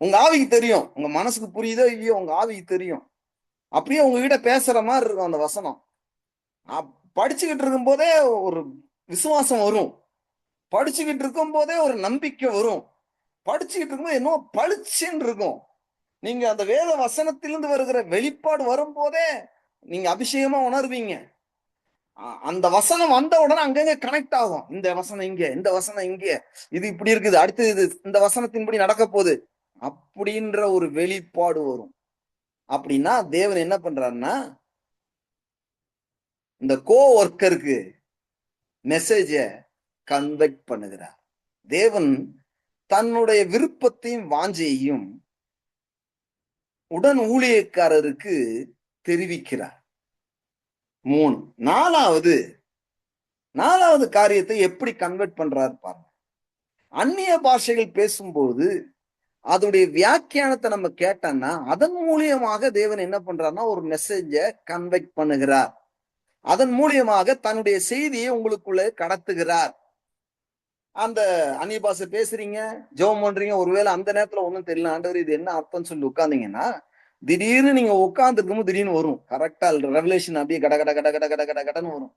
உங்க ஆவிக்கு தெரியும். உங்க மனசுக்கு புரியுதோ இல்லையோ உங்க ஆவிக்கு தெரியும். அப்படியே உங்ககிட்ட பேசுற மாதிரி இருக்கும் அந்த வசனம். படிச்சுக்கிட்டு இருக்கும் போதே ஒரு விசுவாசம் வரும். படிச்சுக்கிட்டு இருக்கும் போதே ஒரு நம்பிக்கை வரும். படிச்சுக்கிட்டு இருக்கும்போது என்னமோ பளிச்சுன்னு இருக்கும். நீங்க அந்த வேத வசனத்திலிருந்து வருகிற வெளிப்பாடு வரும்போதே நீங்க அபிஷேகமா உணர்வீங்க. அந்த வசனம் வந்த உடனே அங்கங்க கனெக்ட் ஆகும். இந்த வசனம் இங்க, இந்த வசனம் இங்க, இது இப்படி இருக்குது, அடுத்து இது இந்த வசனத்தின்படி நடக்க போகுது அப்படின்ற ஒரு வெளிப்பாடு வரும். அப்படின்னா தேவன் என்ன பண்றாருன்னா, இந்த கோ ஒர்க்கருக்கு மெசேஜ கன்வெர்ட் பண்ணுகிறார். தேவன் தன்னுடைய விருப்பத்தையும் வாஞ்சையையும் உடன் ஊழியக்காரருக்கு தெரிவிக்கிறார். 3. நாலாவது காரியத்தை எப்படி கன்வெர்ட் பண்றாரு பாருங்க. அந்நிய பாஷைகள் பேசும்போது அதோடைய வியாக்கியானத்தை நம்ம கேட்டோம்னா அதன் மூலியமாக தேவன் என்ன பண்றாருன்னா ஒரு மெசேஜ கன்வெர்ட் பண்ணுகிறார். அதன் மூலியமாக தன்னுடைய செய்தியை உங்களுக்குள்ள கடத்துகிறார். அந்த அந்நிய பாஷை பேசுறீங்க, ஜெபம் பண்றீங்க, ஒருவேளை அந்த நேரத்துல ஒண்ணும் தெரியல, ஆண்டவர் இது என்ன அர்த்தம் சொல்லி உட்கார்ந்தீங்கன்னா, திடீர்னு நீங்க உட்கார்ந்து இருக்கும்போது திடீர்னு வரும். கரெக்டா ரெவலேஷன் அப்படியே கட கட கட கட கட கட கடன்னு வரும்.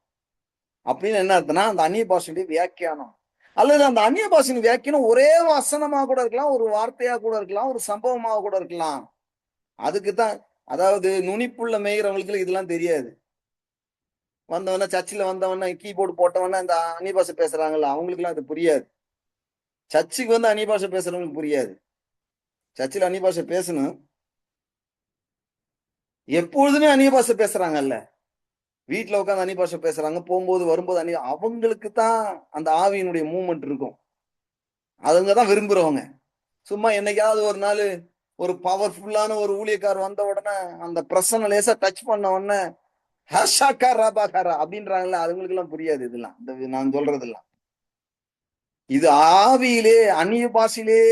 அப்படின்னு என்ன அர்த்தம்னா அந்த அந்நிய பாஷையுடைய வியாக்கியானம். அல்லது அந்த அந்நிய பாஷையின் வியாக்கியானம் ஒரே வசனமா கூட இருக்கலாம், ஒரு வார்த்தையா கூட இருக்கலாம், ஒரு சம்பவமாக கூட இருக்கலாம். அதுக்குத்தான், அதாவது நுனிப்புள்ள மேய்கிறவங்களுக்கு இதெல்லாம் தெரியாது. வந்தவன சர்ச்சில் வந்தவன கீபோர்டு போட்டவன இந்த அந்நிய பாஷை பேசுறாங்கல்ல, அவங்களுக்கு எல்லாம் அது புரியாது. சர்ச்சுக்கு வந்து அந்நிய பாஷை பேசுறவங்களுக்கு புரியாது. சர்ச்சில் அந்நிய பாஷை பேசணும். எப்பொழுதுமே அந்நிய பாஷை பேசுறாங்கல்ல, வீட்டுல உட்காந்து அந்நிய பாஷை பேசுறாங்க, போகும்போது வரும்போது அவங்களுக்கு தான் அந்த ஆவியினுடைய மூவ்மெண்ட் இருக்கும். அதுங்கதான் விரும்புறவங்க. சும்மா என்னைக்காவது ஒரு நாள் ஒரு பவர்ஃபுல்லான ஒரு ஊழியக்கார் வந்த உடனே அந்த பிரசன்ன லேசா டச் பண்ண உடனே அப்படின்றாங்கல்ல, அதுங்களுக்கு எல்லாம் புரியாது. இதெல்லாம் நான் சொல்றதெல்லாம் இது ஆவியிலே அந்நிய பாஷையிலே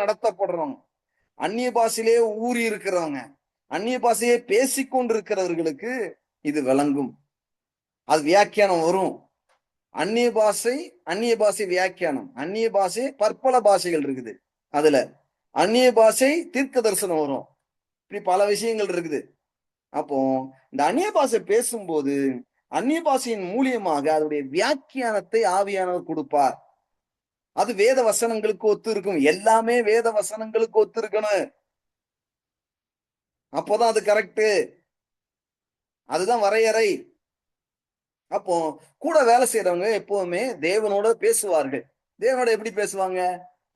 நடத்தப்படுறவங்க, அந்நிய பாஷையிலே ஊறி இருக்கிறவங்க, அந்நிய பாஷையே பேசிக்கொண்டிருக்கிறவர்களுக்கு இது விளங்கும். அது வியாக்கியானம் வரும். அந்நிய பாஷை வியாக்கியானம், அந்நிய பாஷை பற்பல பாஷைகள் இருக்குது. அதுல அந்நிய பாஷை தீர்க்க தரிசனம் வரும். இப்படி பல விஷயங்கள் இருக்குது. அப்போ இந்த அந்நிய பாஷை பேசும்போது அந்நிய பாஷையின் மூலியமாக அதனுடைய வியாக்கியானத்தை ஆவியானவர் கொடுப்பார். அது வேத வசனங்களுக்கு ஒத்து இருக்கும். எல்லாமே வேத வசனங்களுக்கு ஒத்து இருக்கணும். அப்போதான் அது கரெக்ட். அதுதான் வரையறை. அப்போ கூட வேலை செய்யறவங்க எப்பவுமே தேவனோட பேசுவார்கள். தேவனோட எப்படி பேசுவாங்க?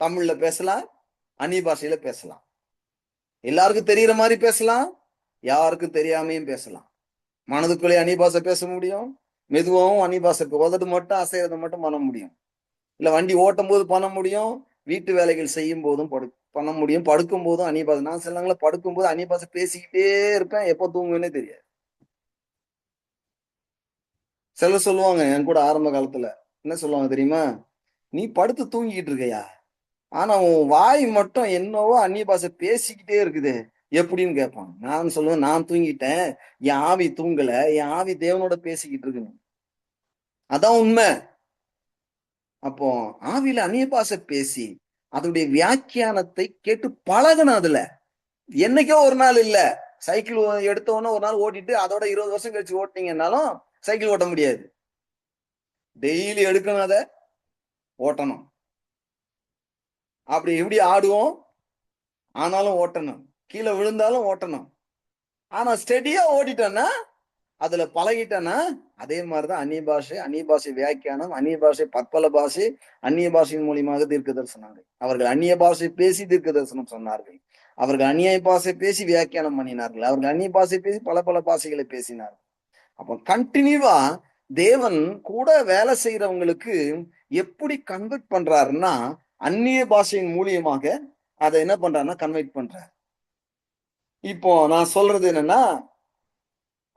தமிழ்ல பேசலாம், அந்நிய பாஷையில பேசலாம், எல்லாருக்கும் தெரியுற மாதிரி பேசலாம், யாருக்கும் தெரியாமையும் பேசலாம். மனதுக்குள்ளே அந்நிய பாஷை பேச முடியும், மெதுவாகவும் அந்நிய பாஷை உதடு மட்டும் அசைறதை மட்டும் பண்ண முடியும். இல்ல வண்டி ஓட்டும் போது பண்ண முடியும், வீட்டு வேலைகள் செய்யும் போதும் பண்ண முடியும், படுக்கும் போதும் அந்நிய பாஷை. நான் சில நாங்கள படுக்கும் போது அந்நிய பாஷை பேசிக்கிட்டே இருப்பேன், எப்போ தூங்குவேன்னே தெரியாது. சிலர் சொல்லுவாங்க என் கூட ஆரம்ப காலத்துல என்ன சொல்லுவாங்க தெரியுமா? நீ படுத்து தூங்கிக்கிட்டு இருக்கையா, ஆனா உன் வாய் மட்டும் என்னவோ அந்நிய பாஷை பேசிக்கிட்டே இருக்குது எப்படின்னு கேட்பாங்க. நான் சொல்லுவேன், நான் தூங்கிட்டேன், என் ஆவி தூங்கல, என் ஆவி தேவனோட பேசிக்கிட்டு இருக்கு. அதான் உண்மை. அப்போ ஆவியில அந்நிய பாஷை பேசி அதனுடைய வியாக்கியானத்தை கேட்டு பழகணும். அதுல என்னைக்கோ ஒரு நாள் இல்ல, சைக்கிள் எடுத்தவொன்னே ஒரு நாள் ஓட்டிட்டு அதோட 20 வருஷம் கழிச்சு ஓட்டினீங்கன்னாலும் சைக்கிள் ஓட்ட முடியாது. டெய்லி எடுக்கணும், அதை ஓட்டணும். அப்படி எப்படி ஆடுவோம், ஆனாலும் ஓட்டணும், கீழே விழுந்தாலும் ஓட்டணும். ஆனா ஸ்டெடியா ஓட்டிட்டோன்னா, அதுல பழகிட்டேன்னா அதே மாதிரிதான் அந்நிய பாஷை வியாக்கியானம், அந்நிய பாஷை பற்பல பாஷை, அந்நிய பாஷையின் மூலியமாக தீர்க்க தரிசனங்கள். அவர்கள் அந்நிய பாஷை பேசி தீர்க்க தரிசனம் சொன்னார்கள். அவர்கள் அந்நிய பாஷை பேசி வியாக்கியானம் பண்ணினார்கள். அவர்கள் அந்நிய பாஷை பேசி பல பல பாஷைகளை பேசினார்கள். அப்போ கண்டினியூவா தேவன் கூட வேலை செய்யறவங்களுக்கு எப்படி கன்வெர்ட் பண்றாருன்னா, அந்நிய பாஷையின் மூலியமாக அதை என்ன பண்றாருன்னா கன்வெர்ட் பண்றாரு. இப்போ நான் சொல்றது என்னன்னா,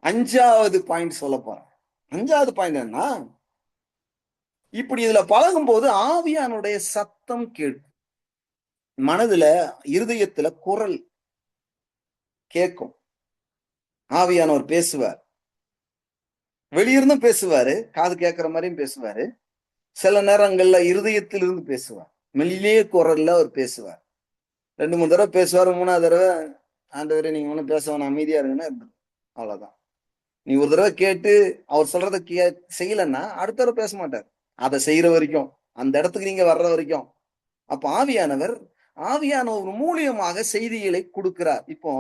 5வது பாயிண்ட் சொல்ல போறேன். 5வது பாயிண்ட் என்னன்னா, இப்படி இதுல பழகும் போது ஆவியானுடைய சத்தம் கேட்கும். மனதுல, இருதயத்துல குரல், கேட்கும். ஆவியானவர் பேசுவார். வெளியிருந்தும் பேசுவாரு, காது கேட்கிற மாதிரியும் பேசுவாரு. சில நேரங்கள்ல இருதயத்திலிருந்து பேசுவார். மெல்லிய குரல்ல அவர் பேசுவார். 2, 3 தடவை பேசுவாரு. 3வது தடவை, ஆண்டவரே நீங்க ஒண்ணும் பேச வேணாம், அமைதியா இருங்கன்னு இருந்துரும். அவ்வளவுதான். நீ ஒரு தடவை கேட்டு அவர் சொல்றத செய்யலன்னா அடுத்த தடவை பேச மாட்டார். அதை செய்யற வரைக்கும், அந்த இடத்துக்கு நீங்க வர்ற வரைக்கும். அப்ப ஆவியானவர் மூலியமாக செய்திகளை கொடுக்கிறார். இப்போ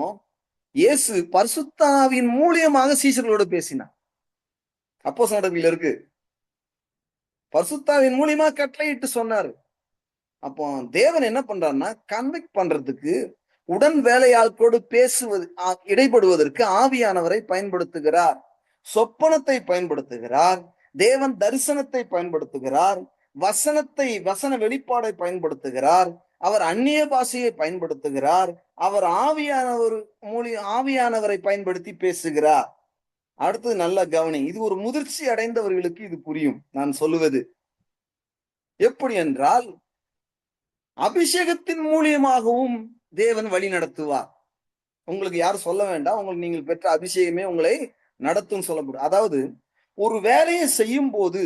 இயேசு பரிசுத்த ஆவியின் மூலியமாக சீஷர்களோடு பேசினார். அப்போஸ்தலர்கள் இருக்கு. பரிசுத்த ஆவியின் மூலியமா கட்டளையிட்டு சொன்னாரு. அப்போ தேவன் என்ன பண்றாருன்னா, கன்விக்ட் பண்றதுக்கு, உடன் வேலையாட்களோடு பேசுவது, இடைப்படுவதற்கு ஆவியானவரை பயன்படுத்துகிறார். சொப்பனத்தை பயன்படுத்துகிறார். தேவன் தரிசனத்தை பயன்படுத்துகிறார். வசன வெளிப்பாடை பயன்படுத்துகிறார். அவர் அந்நிய பாஷையை பயன்படுத்துகிறார். அவர் ஆவியானவரை பயன்படுத்தி பேசுகிறார். அடுத்து நல்ல கவனி. இது ஒரு முதிர்ச்சி அடைந்தவர்களுக்கு இது புரியும் நான் சொல்லுவது. எப்படி என்றால், அபிஷேகத்தின் மூலியமாகவும் தேவன் வழி நடத்துவார். உங்களுக்கு யாரும் சொல்ல வேண்டாம், உங்களுக்கு நீங்கள் பெற்ற அபிஷேகமே உங்களை நடத்தும் சொல்லப்படும். அதாவது ஒரு வேலையை செய்யும் போது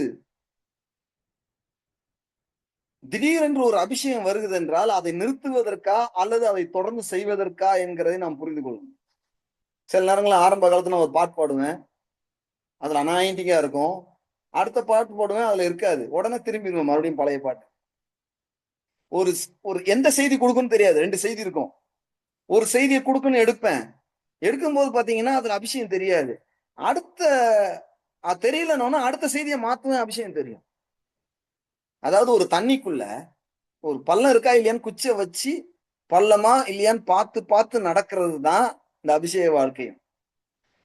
திடீரென்று ஒரு அபிஷேகம் வருகிறது என்றால், அதை நிறுத்துவதற்கா அல்லது அதை தொடர்ந்து செய்வதற்கா என்கிறதை நாம் புரிந்து கொள்ளணும். சில நேரங்களில் ஆரம்ப காலத்துல நான் ஒரு பாட்டு பாடுவேன், அதுல அனாயிண்டிங்கா இருக்கும். அடுத்த பாட்டு போடுவேன், அதுல இருக்காது. உடனே திரும்பிடுவேன் மறுபடியும் பழைய பாட்டு. ஒரு எந்த செய்தி கொடுக்குன்னு தெரியாது. 2 செய்தி இருக்கும். ஒரு செய்தியை கொடுக்குன்னு எடுப்பேன். எடுக்கும்போது பாத்தீங்கன்னா அதுல அபிஷேகம் தெரியாது. தெரியலன்னா அடுத்த செய்தியை மாத்துவேன், அபிஷேகம் தெரியும். அதாவது ஒரு தண்ணிக்குள்ள ஒரு பள்ளம் இருக்கா இல்லையான்னு குச்சியை வச்சு பள்ளமா இல்லையான்னு பார்த்து நடக்கிறது தான் இந்த அபிஷேக வாழ்க்கையும்.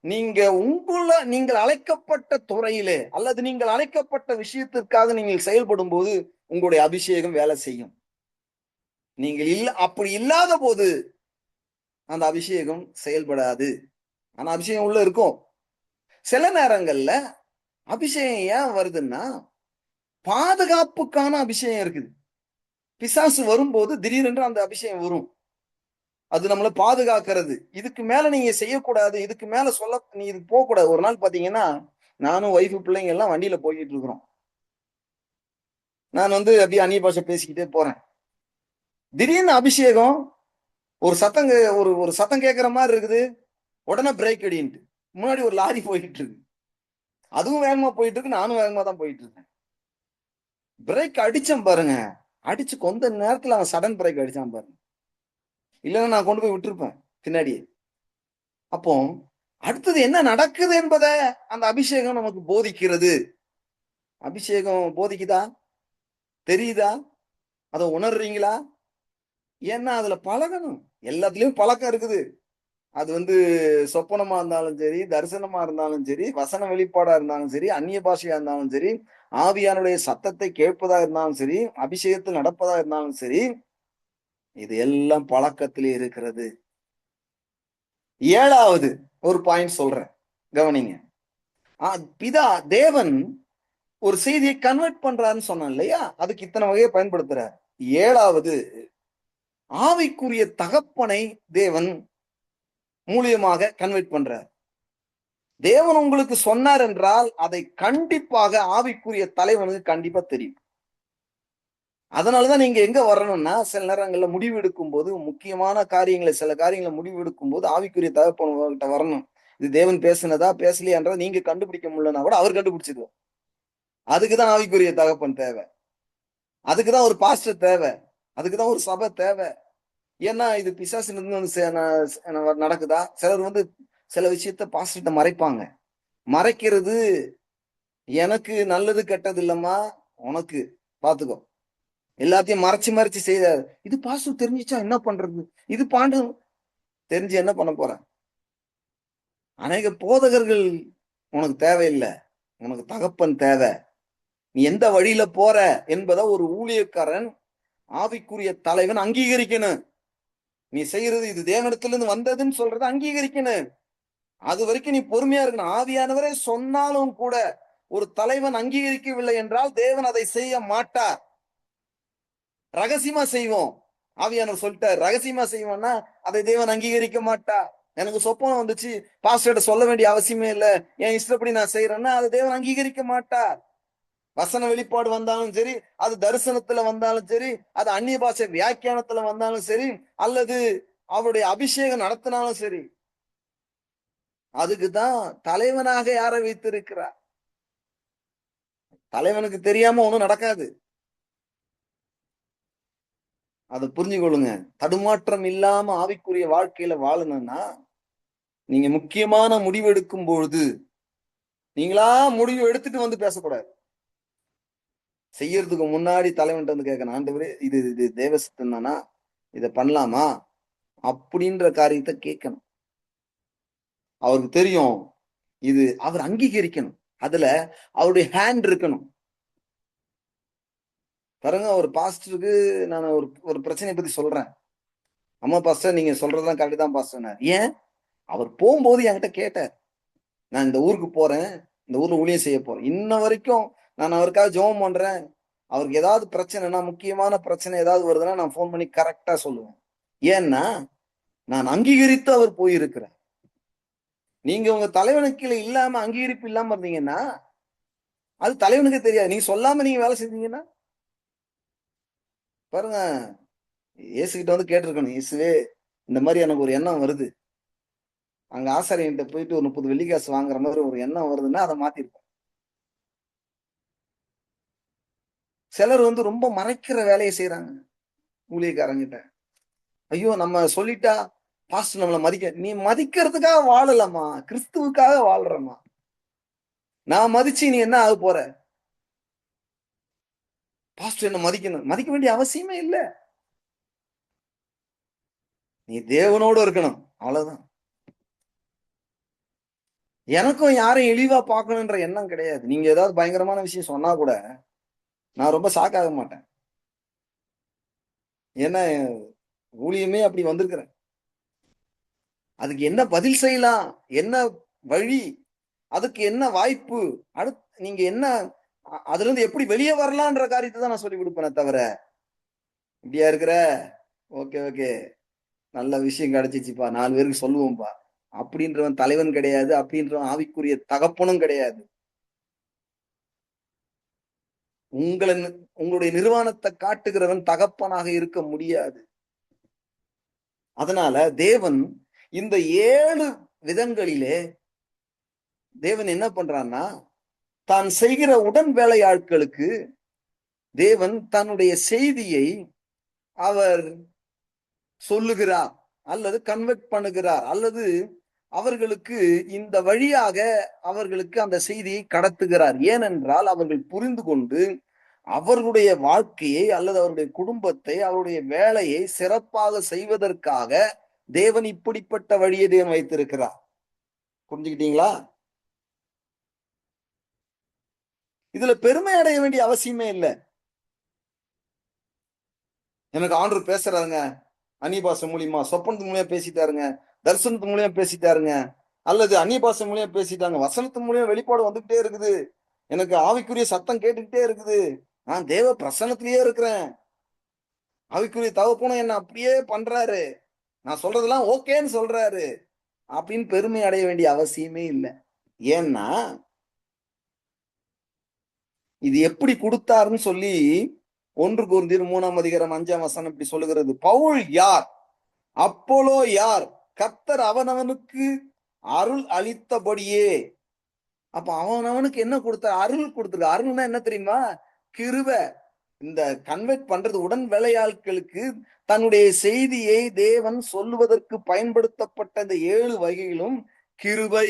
நீங்கள் அழைக்கப்பட்ட துறையிலே அல்லது நீங்கள் அழைக்கப்பட்ட விஷயத்திற்காக நீங்கள் செயல்படும் போது உங்களுடைய அபிஷேகம் வேலை செய்யும். நீங்கள் அப்படி இல்லாத போது அந்த அபிஷேகம் செயல்படாது. ஆனா அபிஷேகம் உள்ள இருக்கும். சில நேரங்கள்ல அபிஷேகம் ஏன் வருதுன்னா, பாதுகாப்புக்கான அபிஷேகம் இருக்குது. பிசாசு வரும்போது திடீரென்று அந்த அபிஷேகம் வரும். அது நம்மளை பாதுகாக்கிறது. இதுக்கு மேல நீங்க செய்யக்கூடாது, இதுக்கு மேல நீ இதுக்கு போக கூடாது. ஒரு நாள் பாத்தீங்கன்னா, நானும் ஒய்ஃபு பிள்ளைங்க எல்லாம் வண்டியில போய்கிட்டு இருக்கிறோம். நான் அப்படியே அந்நிய பாஷை பேசிக்கிட்டே போறேன். திடீர்னு அபிஷேகம், ஒரு சத்தம் கேட்கிற மாதிரி இருக்குது. உடனே பிரேக் அடின்ட்டு முன்னாடி ஒரு லாரி போயிட்டு இருக்கு. அதுவும் வேகமா போயிட்டு இருக்கு, நானும் வேகமா தான் போயிட்டு இருக்கேன். பிரேக் அடிச்சேன் பாருங்க. அடிச்சு கொஞ்ச நேரத்துல அவன் சடன் பிரேக் அடிச்சான் பாருங்க. இல்லைன்னா நான் கொண்டு போய் விட்டுருப்பேன் பின்னாடியே. அப்போ அடுத்தது என்ன நடக்குது என்பதை அந்த அபிஷேகம் நமக்கு போதிக்கிறது. அபிஷேகம் போதிக்குதா? தெரியுதா? அதை உணர்றீங்களா? ஏன்னா அதுல பழகணும். எல்லாத்துலயும் பழக்கம் இருக்குது. அது சொப்பனமா இருந்தாலும் சரி, தரிசனமா இருந்தாலும் சரி, வசன வெளிப்பாடா இருந்தாலும் சரி, அந்நிய பாஷையா இருந்தாலும் சரி, ஆவியானுடைய சத்தத்தை கேட்பதா இருந்தாலும் சரி, அபிஷேகத்தில் நடப்பதா இருந்தாலும் சரி, இது எல்லாம் பழக்கத்திலே இருக்கிறது. 7வது ஒரு பாயிண்ட் சொல்றேன், கவனிங்க. தேவன் ஒரு செய்தியை கன்வெர்ட் பண்றாருன்னு சொன்னான் இல்லையா? அதுக்கு இத்தனை வகையை பயன்படுத்துறார். 7வது, ஆவிக்குரிய தகப்பனை தேவன் மூலியமாக கன்வெர்ட் பண்றார். தேவன் உங்களுக்கு சொன்னார் என்றால் அதை கண்டிப்பாக ஆவிக்குரிய தலைவனுக்கு கண்டிப்பா தெரியும். அதனாலதான் நீங்க எங்க வரணும்னா, சில நேரங்கள்ல முடிவு எடுக்கும் போது, முக்கியமான சில காரியங்களை முடிவு எடுக்கும் போது ஆவிக்குரிய தகப்பன் கிட்ட வரணும். இது தேவன் பேசுனதா பேசலையான்றதை நீங்க கண்டுபிடிக்க முடியலன்னா கூட அவர் கண்டுபிடிச்சிடுவோம். அதுக்குதான் ஆவிக்குரிய தகப்பன் தேவை. அதுக்குதான் ஒரு பாஸ்டர் தேவை. அதுக்குதான் ஒரு சபை தேவை. ஏன்னா இது பிசாசுல நடக்குதா? சிலர் சில விஷயத்த பாஸ்டர்கிட்ட மறைப்பாங்க. மறைக்கிறது எனக்கு நல்லது கெட்டது இல்லம்மா, உனக்கு பாத்துக்கோ. எல்லாத்தையும் மறைச்சு செய்தார். இது பாஸ்டர் தெரிஞ்சிச்சா என்ன பண்றது? இது பாண்டு தெரிஞ்சு என்ன பண்ண போற? அநேக போதகர்கள் உனக்கு தேவையில்லை, உனக்கு தகப்பன் தேவை. நீ எந்த வழியில போற என்பதை ஒரு ஊழியக்காரன், ஆவிக்குரிய தலைவன் அங்கீகரிக்கணும். நீ செய்யறது இது தேவனிடத்திலிருந்து வந்ததுன்னு சொல்றத அங்கீகரிக்கணும். அது வரைக்கும் நீ பொறுமையா இருக்கணும். ஆவியானவரே சொன்னாலும் கூட ஒரு தலைவன் அங்கீகரிக்கவில்லை என்றால் தேவன் அதை செய்ய மாட்டார். ரகசியமா செய்வோம். ஆவியானவர் சொல்லிட்டார், ரகசியமா செய்வோம்னா அதை தேவன் அங்கீகரிக்க மாட்டார். எனக்கு சொப்பனம் வந்துச்சு, பாஸ்டர்ட்ட சொல்ல வேண்டிய அவசியமே இல்ல, என் இஷ்டப்படி நான் செய்யறேன்னா அதை தேவன் அங்கீகரிக்க மாட்டார். வசன வெளிப்பாடு வந்தாலும் சரி, அது தரிசனத்துல வந்தாலும் சரி, அது அந்நிய பாஷை வியாக்கியானத்துல வந்தாலும் சரி, அல்லது அவருடைய அபிஷேகம் நடத்தினாலும் சரி, அதுக்குதான் தலைவனாக யாரை வைத்திருக்கிறார். தலைவனுக்கு தெரியாம ஒண்ணும் நடக்காது. அதை புரிஞ்சு கொள்ளுங்க. தடுமாற்றம் இல்லாம ஆவிக்குரிய வாழ்க்கையில வாழணும்னா, நீங்க முக்கியமான முடிவு எடுக்கும் பொழுது, நீங்களா முடிவு எடுத்துட்டு வந்து பேசக்கூடாது. செய்யறதுக்கு முன்னாடி தலைவன்ட்ட வந்து கேட்கணும். ஆண்டவரே, இது இது தேவ சித்தம் தானா? இத பண்ணலாமா? அப்படின்ற காரியத்த கேட்கணும். அவருக்கு தெரியும். இது அவர் அங்கீகரிக்கணும். அதுல அவருடைய ஹேண்ட் இருக்கணும். பாருங்க, ஒரு பாஸ்டருக்கு நான் ஒரு ஒரு பிரச்சனைய பத்தி சொல்றேன். ஆமா பாஸ்டர், நீங்க சொல்றதெல்லாம் கரெக்ட் தான் பாஸ்டர்ன்னாரு. ஏன்? அவர் போம்போது என்கிட்ட கேட்டார். நான் இந்த ஊருக்கு போறேன். இந்த ஊர்ல ஊழியம் செய்ய போறேன். இன்ன வரைக்கும் நான் அவருக்காக ஜெபம் பண்றேன். அவருக்கு ஏதாவது பிரச்சனைன்னா, முக்கியமான பிரச்சனை ஏதாவது வருதுன்னா, நான் ஃபோன் பண்ணி கரெக்ட்டா சொல்லுவேன். ஏன்னா, நான் அங்கீகரித்து அவர் போயிருக்கிறார். நீங்க உங்க தலைவனுக்கு கீழ இல்லாம, அங்கீகரிப்பு இல்லாம இருந்தீங்கன்னா, அது தலைவனுக்கு தெரியாது. நீங்க சொல்லாம நீங்க வேலை செஞ்சீங்கன்னா, பாருங்க, இயேசுகிட்ட வந்து கேட்டிருக்கணும். இயேசுவே, இந்த மாரி எனக்கு ஒரு எண்ணம் வருது. அங்க ஆசாரியன்ட்ட போயிட்டு ஒரு 30 வெள்ளிக்காசு வாங்குற மாரி ஒரு எண்ணம் வருதுன்னா, அத மாத்திருப்பேன். சிலர் வந்து ரொம்ப மறைக்கிற வேலைய செய்றாங்க, ஊழியக்காரங்கிட்ட. ஐயோ! நம்ம சொல்லிட்டா, பாஸ்டர் நம்மள நீ மதிக்கிறதுக்காக வாழலம்மா. கிறிஸ்துவுக்காக வாழ்றம்மா. நான் மதிச்சு நீ என்ன ஆகப் போற? பாஸ்டர் என்ன மதிக்கணும். மதிக்க வேண்டிய அவசியமே இல்ல. நீ தேவனோடு இருக்கணும். அவ்வளவுதான். எனக்கும் யாரையும் இழிவா பார்க்கணுன்ற எண்ணம் கிடையாது. நீங்க ஏதாவது பயங்கரமான விஷயம் சொன்னா கூட, நான் ரொம்ப ஷாக் ஆக மாட்டேன். ஏன்னா, ஊழியமே அப்படி வந்திருக்கிறேன். அதுக்கு என்ன பதில் செய்யலாம்? என்ன வழி? அதுக்கு என்ன வாய்ப்பு? நீங்க என்ன அதிலிருந்து எப்படி வெளிய வரலான்ற காரியத்த தான் நான் சொல்லிக் குடுப்பேனே தவிர, "இப்படியா இருக்கிற? Okay, okay. நல்ல விஷயம் கிடைச்சிச்சுப்பா. 4 பேருக்கு சொல்லுவோம்பா." அப்படின்றவன் தலைவன் கிடையாது. அப்படின்றவன் ஆவிக்குரிய தகப்பனும் கிடையாது. உங்கள உங்களுடைய நிர்வாணத்த காட்டுகிறவன் தகப்பனாக இருக்க முடியாது. அதனால தேவன் இந்த 7 விதங்களிலே தேவன் என்ன பண்றார்ன்னா, தான் செய்கிற உடன் வேலையாட்களுக்கு தேவன் தன்னுடைய செய்தியை அவர் சொல்லுகிறார், அல்லது கன்வெர்ட் பண்ணுகிறார், அல்லது அவர்களுக்கு இந்த வழியாக அவர்களுக்கு அந்த செய்தியை கடத்துகிறார். ஏனென்றால் அவர்கள் புரிந்து கொண்டு அவர்களுடைய வாழ்க்கையை அல்லது அவருடைய குடும்பத்தை, அவருடைய வேலையை சிறப்பாக செய்வதற்காக தேவன் இப்படிப்பட்ட வழியை தேவன் வைத்திருக்கிறார். புரிஞ்சுக்கிட்டீங்களா? இதுல பெருமை அடைய வேண்டிய அவசியமே இல்ல. எனக்கு ஆண்டவர் பேசுறாருங்க. அந்நிய பாஷை மூலியமா, சொப்பனத்து மூலியமா பேசிட்டாருங்க. தரிசனத்து மூலியமா பேசிட்டாருங்க. அல்லது அந்நிய பாஷை மூலியமா பேசிட்டாங்க. வசனத்து மூலியமா வெளிப்பாடு வந்துகிட்டே இருக்குது. எனக்கு ஆவிக்குரிய சத்தம் கேட்டுக்கிட்டே இருக்குது. நான் தேவ பிரசன்னத்திலேயே இருக்கிறேன். ஆவிக்குரிய தகப்பனும் என்ன அப்படியே பண்றாரு. நான் சொல்றதெல்லாம் ஓகேன்னு சொல்றாரு. அப்படின்னு பெருமை அடைய வேண்டிய அவசியமே இல்ல. ஏன்னா, இது எப்படி குடுத்தாருன்னு சொல்லி 1 கொரிந்தியர் 3ஆம் அதிகாரம் 5ஆம் வசனம் இப்படி சொல்லுகிறது. பவுல் யார்? அப்போலோ யார்? கர்த்தர் அவனவனுக்கு அருள் அளித்தபடியே. அப்ப அவனவனுக்கு என்ன கொடுத்தார்? அருள் கொடுத்திருக்கார். அருள்னா என்ன தெரியுமா? கிருபை. இந்த கன்வெர்ட் பண்றது உடன் வேலையாட்களுக்கு தன்னுடைய செய்தியை தேவன் சொல்லுவதற்கு பயன்படுத்தப்பட்ட இந்த 7 வகையிலும் கிருபை,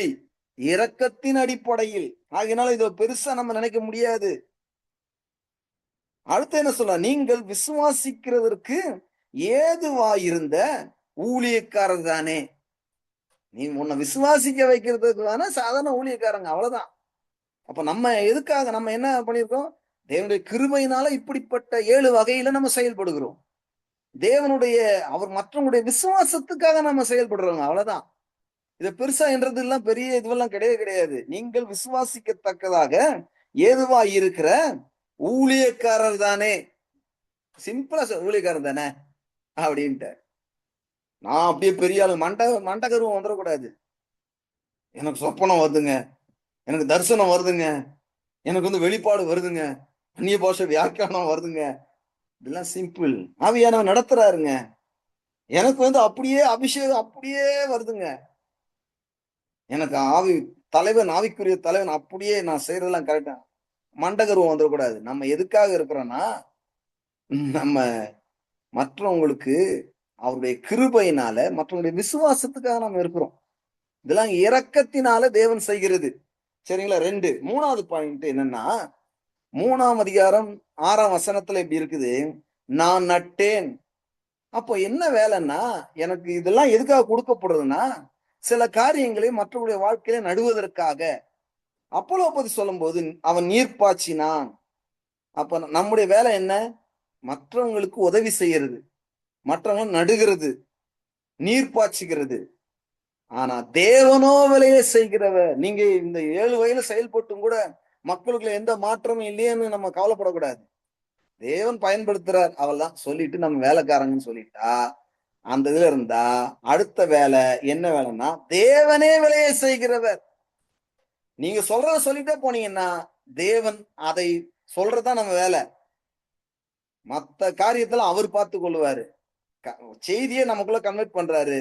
இரக்கத்தின் அடிப்படையில். ஆகையினால இத பெருசா நம்ம நினைக்க முடியாது. அடுத்து என்ன சொல்ல? நீங்கள் விசுவாசிக்கிறதற்கு ஏதுவாயிருந்த ஊழியக்காரர் தானே. நீ உன்னை விசுவாசிக்க வைக்கிறதுக்கு தானே சாதாரண ஊழியக்காரங்க, அவ்வளவுதான். அப்ப நம்ம எதுக்காக நம்ம என்ன பண்ணியிருக்கோம்? தேவனுடைய கிருபையினால இப்படிப்பட்ட 7 வகையில நம்ம செயல்படுகிறோம். தேவனுடைய அவர் மற்றவங்களுடைய விசுவாசத்துக்காக நம்ம செயல்படுறோங்க, அவ்வளவுதான். இத பெருசா என்றது எல்லாம் பெரிய இதுவெல்லாம் கிடையவே கிடையாது. நீங்கள் விசுவாசிக்கத்தக்கதாக ஏதுவா இருக்கிற ஊழியக்காரர் தானே. சிம்பிளா ஊழியக்காரர் தானே அப்படின்ட்டு. நான் அப்படியே பெரிய ஆளு, மண்டகருவம் வந்துடக்கூடாது. எனக்கு சொப்பனம் வருதுங்க, எனக்கு தரிசனம் வருதுங்க, எனக்கு வந்து வெளிப்பாடு வருதுங்க, அந்நிய பாஷை வியாக்கியானம் வருதுங்க. இதெல்லாம் சிம்பிள். ஆவியானவர் நடத்துறாருங்க. எனக்கு வந்து அப்படியே அபிஷேகம் அப்படியே வருதுங்க. எனக்கு தலைவன், ஆவிக்குரிய தலைவன் அப்படியே நான் செய்யறதெல்லாம் கரெக்டா. மண்டகருவம் வந்துடக்கூடாது. நம்ம எதுக்காக இருக்கிறோம்னா, நம்ம மற்றவங்களுக்கு அவருடைய கிருபையினால, மற்றவங்களுடைய விசுவாசத்துக்காக நம்ம இருக்கிறோம். இதெல்லாம் இரக்கத்தினால தேவன் செய்கிறது. சரிங்களா? 2 3வது பாயிண்ட் என்னன்னா, 3ஆம் அதிகாரம் 6ஆம் வசனத்துல இப்படி இருக்குது. நான் நட்டேன். அப்போ என்ன வேலைன்னா, எனக்கு இதெல்லாம் எதுக்காக குடுக்கப்படுதுன்னா, சில காரியங்களை மற்றவருடைய வாழ்க்கையில நடுவதற்காக. அப்போலோ பத்தி சொல்லும்போது, அவன் நீர் பாய்ச்சினான். அப்ப நம்முடைய வேலை என்ன? மற்றவங்களுக்கு உதவி செய்யறது, மற்றவங்க நடுகிறது, நீர் பாய்ச்சுகிறது. ஆனா தேவனோ விளைய செய்கிறவர். நீங்க இந்த 7 வயதுல செயல்பட்டும் கூட மக்களுக்குள்ள எந்த மாற்றமும் இல்லையேன்னு நம்ம கவலைப்படக்கூடாது. தேவன் பயன்படுத்துறார் அவள்தான் சொல்லிட்டு நம்ம வேலைக்காரங்கன்னு சொல்லிட்டா, அந்த இதுல இருந்தா அடுத்த வேலை என்ன வேலைன்னா, தேவனே விளைய செய்கிறவர். நீங்க சொல்றத சொல்லிட்டே போனீங்கன்னா, தேவன் அதை சொல்றதுதான் நம்ம வேலை. மத்த காரியத்தெல்லாம் அவர் பார்த்துக் கொள்ளுவாரு. செய்தியை நமக்குள்ள கன்வெர்ட் பண்றாரு.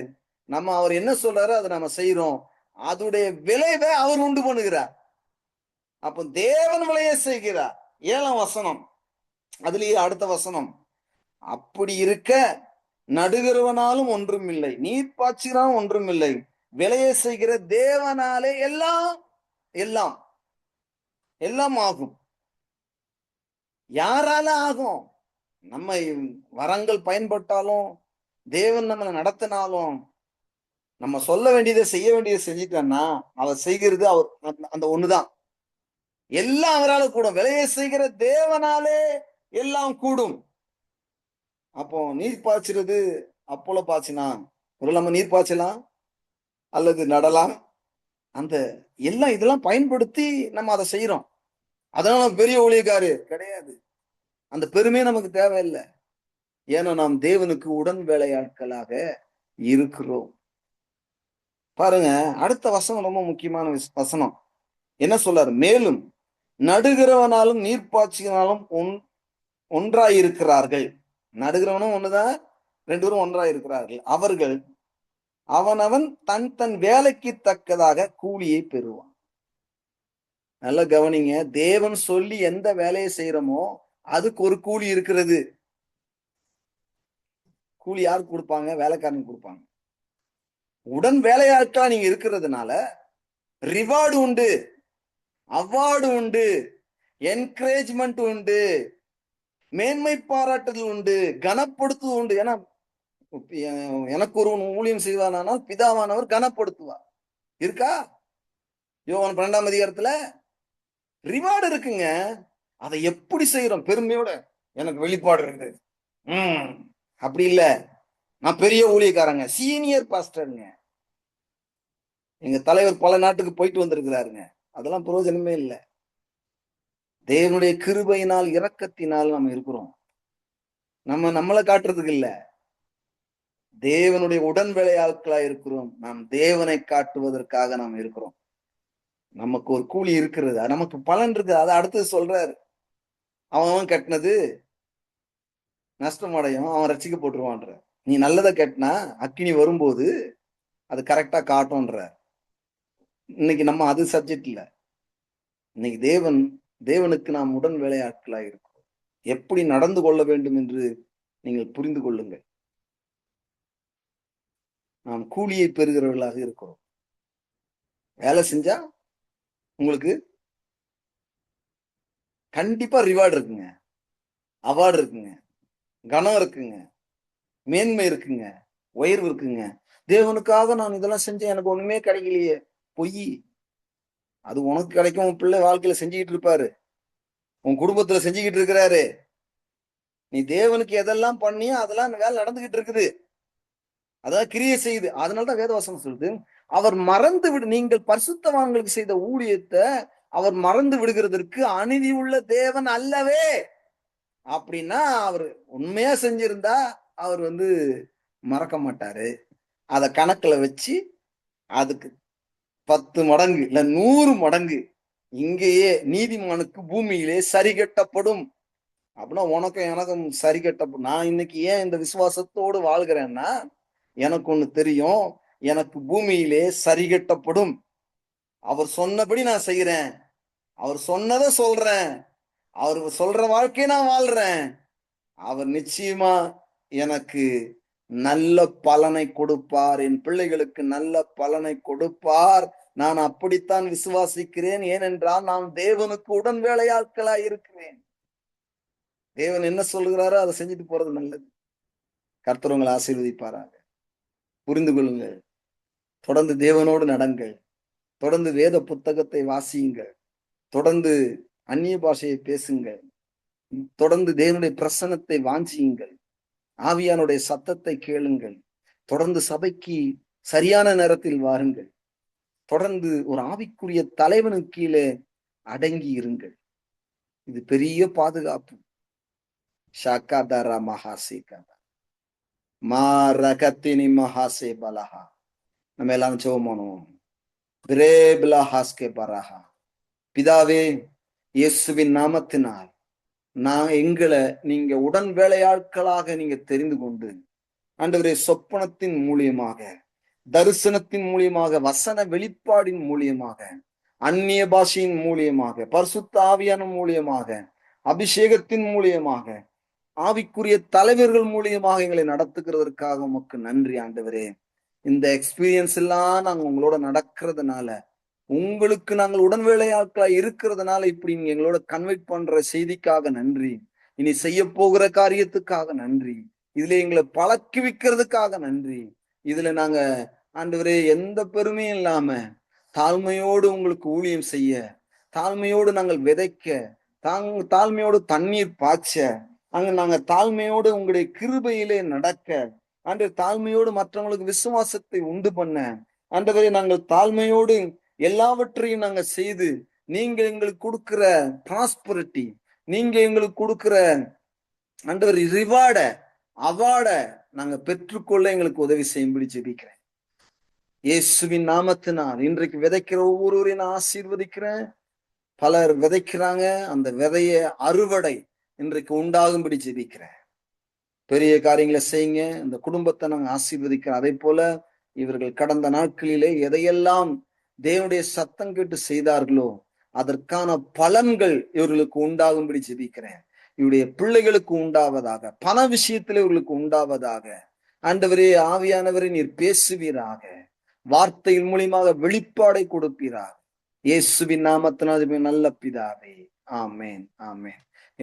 நம்ம அவர் என்ன சொல்றாரோ அதை நம்ம செய்யறோம். அதோடைய விளைவை அவர் உண்டு பண்ணுகிறார். அப்போ தேவன் விளைய செய்கிறார். 7ஆம் வசனம், அதுலயே அடுத்த வசனம். அப்படி இருக்க நடுகிறவனாலும் ஒன்றும் இல்லை, நீர் பாய்ச்சினாலும் ஒன்றும் இல்லை, விளைய செய்கிற தேவனாலே எல்லாம் எல்லாம் எல்லாம் ஆகும். யாரால ஆகும்? நம்ம வரங்கள் பயன்பட்டாலும், தேவன் நம்மளை நடத்தினாலும், நம்ம சொல்ல வேண்டியதை செய்ய வேண்டியதை செஞ்சிட்டோம்னா, அவர் செய்கிறது அவர் அந்த ஒண்ணுதான். எல்லாம் அவரால கூடும். விளைய செய்கிற தேவனாலே எல்லாம் கூடும். அப்போ நீர் பாய்ச்சுறது அப்போல பாய்ச்சினா, ஒரு நம்ம நீர் பாய்ச்சலாம் அல்லது நடலாம். அந்த எல்லாம் இதெல்லாம் பயன்படுத்தி நம்ம அதை செய்யறோம். அதனால நம்ம பெரிய ஊழியக்காரு கிடையாது. அந்த பெருமையே நமக்கு தேவையில்லை. ஏன்னா நாம் தேவனுக்கு உடன் வேலையாட்களாக இருக்கிறோம். பாருங்க, அடுத்த வசனம் ரொம்ப முக்கியமான வசனம். என்ன சொல்றாரு? மேலும் நடுகிறவனாலும் நீர்ப்பாய்ச்சினாலும் ஒன்றாயிருக்கிறார்கள். நடுகிறவனும் ஒண்ணுதான், 2 பேரும் ஒன்றாயிருக்கிறார்கள். அவர்கள் அவனவன் தன் தன் வேலைக்கு தக்கதாக கூலியை பெறுவான். நல்லா கவனிங்க. தேவன் சொல்லி எந்த வேலையை செய்யறோமோ அதுக்கு ஒரு கூலி இருக்கிறது. கூலி யாருக்கு கொடுப்பாங்க? வேலைக்காரனுக்கு கொடுப்பாங்க. உடன் வேலையாட்களா நீங்க இருக்கிறதுனால ரிவார்டு உண்டு, அவார்டு உண்டு, என்கரேஜ்மெண்ட் உண்டு, மேன்மை பாராட்டுதல் உண்டு, கனப்படுத்துவது உண்டு. ஏன்னா எனக்கு ஒருவன் ஊழியம் செய்வானால் பிதாவானவர் கனப்படுத்துவார். இருக்கா? யோவான் 12ஆம் அதிகாரத்துல ரிவார்டு இருக்குங்க. அதை எப்படி செய்யறோம்? பெருமையோட எனக்கு வெளிப்பாடு இருக்குது. அப்படி இல்ல. நான் பெரிய ஊழியக்காரங்க, சீனியர் பாஸ்டருங்க, எங்க தலைவர் பல நாட்டுக்கு போயிட்டு வந்திருக்கிறாருங்க. அதெல்லாம் பிரயோஜனமே இல்லை. தேவனுடைய கிருபையினால், இரக்கத்தினால் நம்ம இருக்கிறோம். நம்ம நம்மளை காட்டுறதுக்கு இல்ல, தேவனுடைய உடன் வேலையாட்களா இருக்கிறோம். நாம் தேவனை காட்டுவதற்காக நாம் இருக்கிறோம். நமக்கு ஒரு கூலி இருக்கிறது, நமக்கு பலன் இருக்கு. அதை அடுத்தது சொல்றாரு. அவன் கட்டினது நஷ்டம் அடையும், அவன் ரட்சிக்கப்பட்டுருவான்ற. நீ நல்லதை கட்டினா அக்கினி வரும்போது அது கரெக்டா காட்டும்ன்ற. இன்னைக்கு நம்ம அது சப்ஜெக்ட் இல்ல. இன்னைக்கு தேவனுக்கு நாம் உடன் வேலையாட்களா இருக்கிறோம். எப்படி நடந்து கொள்ள வேண்டும் என்று நீங்கள் புரிந்து கொள்ளுங்கள். நாம் கூலியை பெறுகிறவர்களாக இருக்கிறோம். வேலை செஞ்சா உங்களுக்கு கண்டிப்பா ரிவார்டு இருக்குங்க, அவார்டு இருக்குங்க, கனம் இருக்குங்க, மேன்மை இருக்குங்க, உயர்வு இருக்குங்க. தேவனுக்காக நான் இதெல்லாம் செஞ்சேன், எனக்கு ஒண்ணுமே கிடைக்கலையே, பொய். அது உனக்கு கிடைக்கும். உன் பிள்ளை வாழ்க்கையில செஞ்சுக்கிட்டு இருப்பாரு, உன் குடும்பத்துல செஞ்சுக்கிட்டு இருக்கிறாரு. நீ தேவனுக்கு எதெல்லாம் பண்ணியோ அதெல்லாம் வேலை நடந்துகிட்டு இருக்குது. அதாவது கிரியை செய்யுது. அதனாலதான் வேதவசனம் சொல்லுது, அவர் மறந்து விடு, நீங்கள் பரிசுத்தவான்களுக்கு செய்த ஊழியத்தை அவர் மறந்து விடுகிறதற்கு அநீதி உள்ள தேவன் அல்லவே. அப்படின்னா அவர் உண்மையா செஞ்சிருந்தா அவர் வந்து மறக்க மாட்டாரு. அத கணக்குல வச்சு அதுக்கு 10 மடங்கு இல்ல 100 மடங்கு இங்கேயே நீதிமானுக்கு பூமியிலே சரி கட்டப்படும். அப்படின்னா உனக்கும் எனக்கும் சரி கட்டப்படும். நான் இன்னைக்கு ஏன் இந்த விசுவாசத்தோடு வாழ்கிறேன்னா, எனக்கு ஒண்ணு தெரியும். எனக்கு பூமியிலே சரி கட்டப்படும். அவர் சொன்னபடி நான் செய்றேன். அவர் சொன்னத சொல்றேன். அவர் சொல்ற வாழ்க்கைய நான் வாழ்றேன். அவர் நிச்சயமா எனக்கு நல்ல பலனை கொடுப்பார். என் பிள்ளைகளுக்கு நல்ல பலனை கொடுப்பார். நான் அப்படித்தான் விசுவாசிக்கிறேன். ஏனென்றால் நான் தேவனுக்கு உடன் வேலையாட்களாய் இருக்கிறேன். தேவன் என்ன சொல்லுகிறாரோ அதை செஞ்சுட்டு போறது நல்லது. கர்த்தர் உங்களை ஆசீர்வதிப்பாராக. புரிந்து கொள்ளுங்கள். தொடர்ந்து தேவனோடு நடங்கள். தொடர்ந்து வேத புத்தகத்தை வாசியுங்கள். தொடர்ந்து அந்நிய பாஷையை பேசுங்கள். தொடர்ந்து தேவனுடைய பிரசன்னத்தை வாஞ்சியுங்கள். ஆவியானுடைய சத்தத்தை கேளுங்கள். தொடர்ந்து சபைக்கு சரியான நேரத்தில் வாருங்கள். தொடர்ந்து ஒரு ஆவிக்குரிய தலைவனுக்கு கீழே அடங்கி இருங்கள். இது பெரிய பாதுகாப்பு. ஷாக்காதாரா மகாசேகதா மாரகத்தினி மகாசே பலஹா. நம்ம எல்லாரும் ஜெபம் பண்ணுவோம். பிரேபிலா ஹாஸ்கே பரஹா. பிதாவே, இயேசுவின் நாமத்தினால் எங்களை நீங்க உடன் வேலையாட்களாக நீங்க தெரிந்து கொண்டு ஆண்டவரே, சொப்பனத்தின் மூலியமாக, தரிசனத்தின் மூலியமாக, வசன வெளிப்பாடின் மூலியமாக, அந்நிய பாஷையின் மூலியமாக, பரிசுத்த ஆவியான மூலியமாக, அபிஷேகத்தின் மூலியமாக, ஆவிக்குரிய தலைவர்கள் மூலியமாக எங்களை நடத்துகிறதற்காக உமக்கு நன்றி ஆண்டவரே. இந்த எக்ஸ்பீரியன்ஸ் எல்லாம் நாங்க உங்களோட நடக்கிறதுனால, உங்களுக்கு நாங்கள் உடன் வேலையாட்களா இருக்கிறதுனால இப்படி நீங்க எங்களோட கன்வெர்ட் பண்ற செய்திக்காக நன்றி. இனி செய்ய போகிற காரியத்துக்காக நன்றி. இதுல எங்களை பழக்கி வைக்கிறதுக்காக நன்றி. இதுல நாங்க ஆண்டவரே எந்த பெருமையும் இல்லாம தாழ்மையோடு உங்களுக்கு ஊழியம் செய்ய, தாழ்மையோடு நாங்கள் விதைக்க, தாழ்மையோடு தண்ணீர் பாய்ச்ச, நாங்க தாழ்மையோடு உங்களுடைய கிருபையிலே நடக்க, ஆண்டவர் தாழ்மையோடு மற்றவங்களுக்கு விசுவாசத்தை உண்டு பண்ண, ஆண்டவரே நாங்கள் தாழ்மையோடு எல்லாவற்றையும் நாங்க செய்து நீங்க எங்களுக்கு கொடுக்கிற ப்ராஸ்பரிட்டி, நீங்க எங்களுக்கு கொடுக்கிற ஆண்டவர் ரிவார்ட அவார்ட நாங்க பெற்றுக்கொள்ள எங்களுக்கு உதவி செய்யும்படி ஜெபிக்கிறேன். இயேசுவின் நாமத்தினால் இன்றைக்கு விதைக்கிற ஒவ்வொருவரையும் நான் ஆசீர்வதிக்கிறேன். பலர் விதைக்கிறாங்க, அந்த விதைய அறுவடை இன்றைக்கு உண்டாகும்படி ஜெபிக்கிறேன். பெரிய காரியங்களை செய்யுங்க. இந்த குடும்பத்தை நாங்க ஆசீர்வதிக்கிறோம். அதே போல இவர்கள் கடந்த நாட்களிலே எதையெல்லாம் தேவனுடைய சத்தம் கேட்டு செய்தார்களோ அதற்கான பலன்கள் இவர்களுக்கு உண்டாகும்படி ஜெபிக்கிறேன். இவருடைய பிள்ளைகளுக்கு உண்டாவதாக, பண விஷயத்திலே இவர்களுக்கு உண்டாவதாக. ஆண்டவரே, ஆவியானவரே, நீர் பேசுவீராக, வார்த்தையின் மூலியமாக வெளிப்பாடை கொடுப்பீராக. இயேசுவின் நாமத்தினால் நல்ல பிதாவே, ஆமேன், ஆமேன்.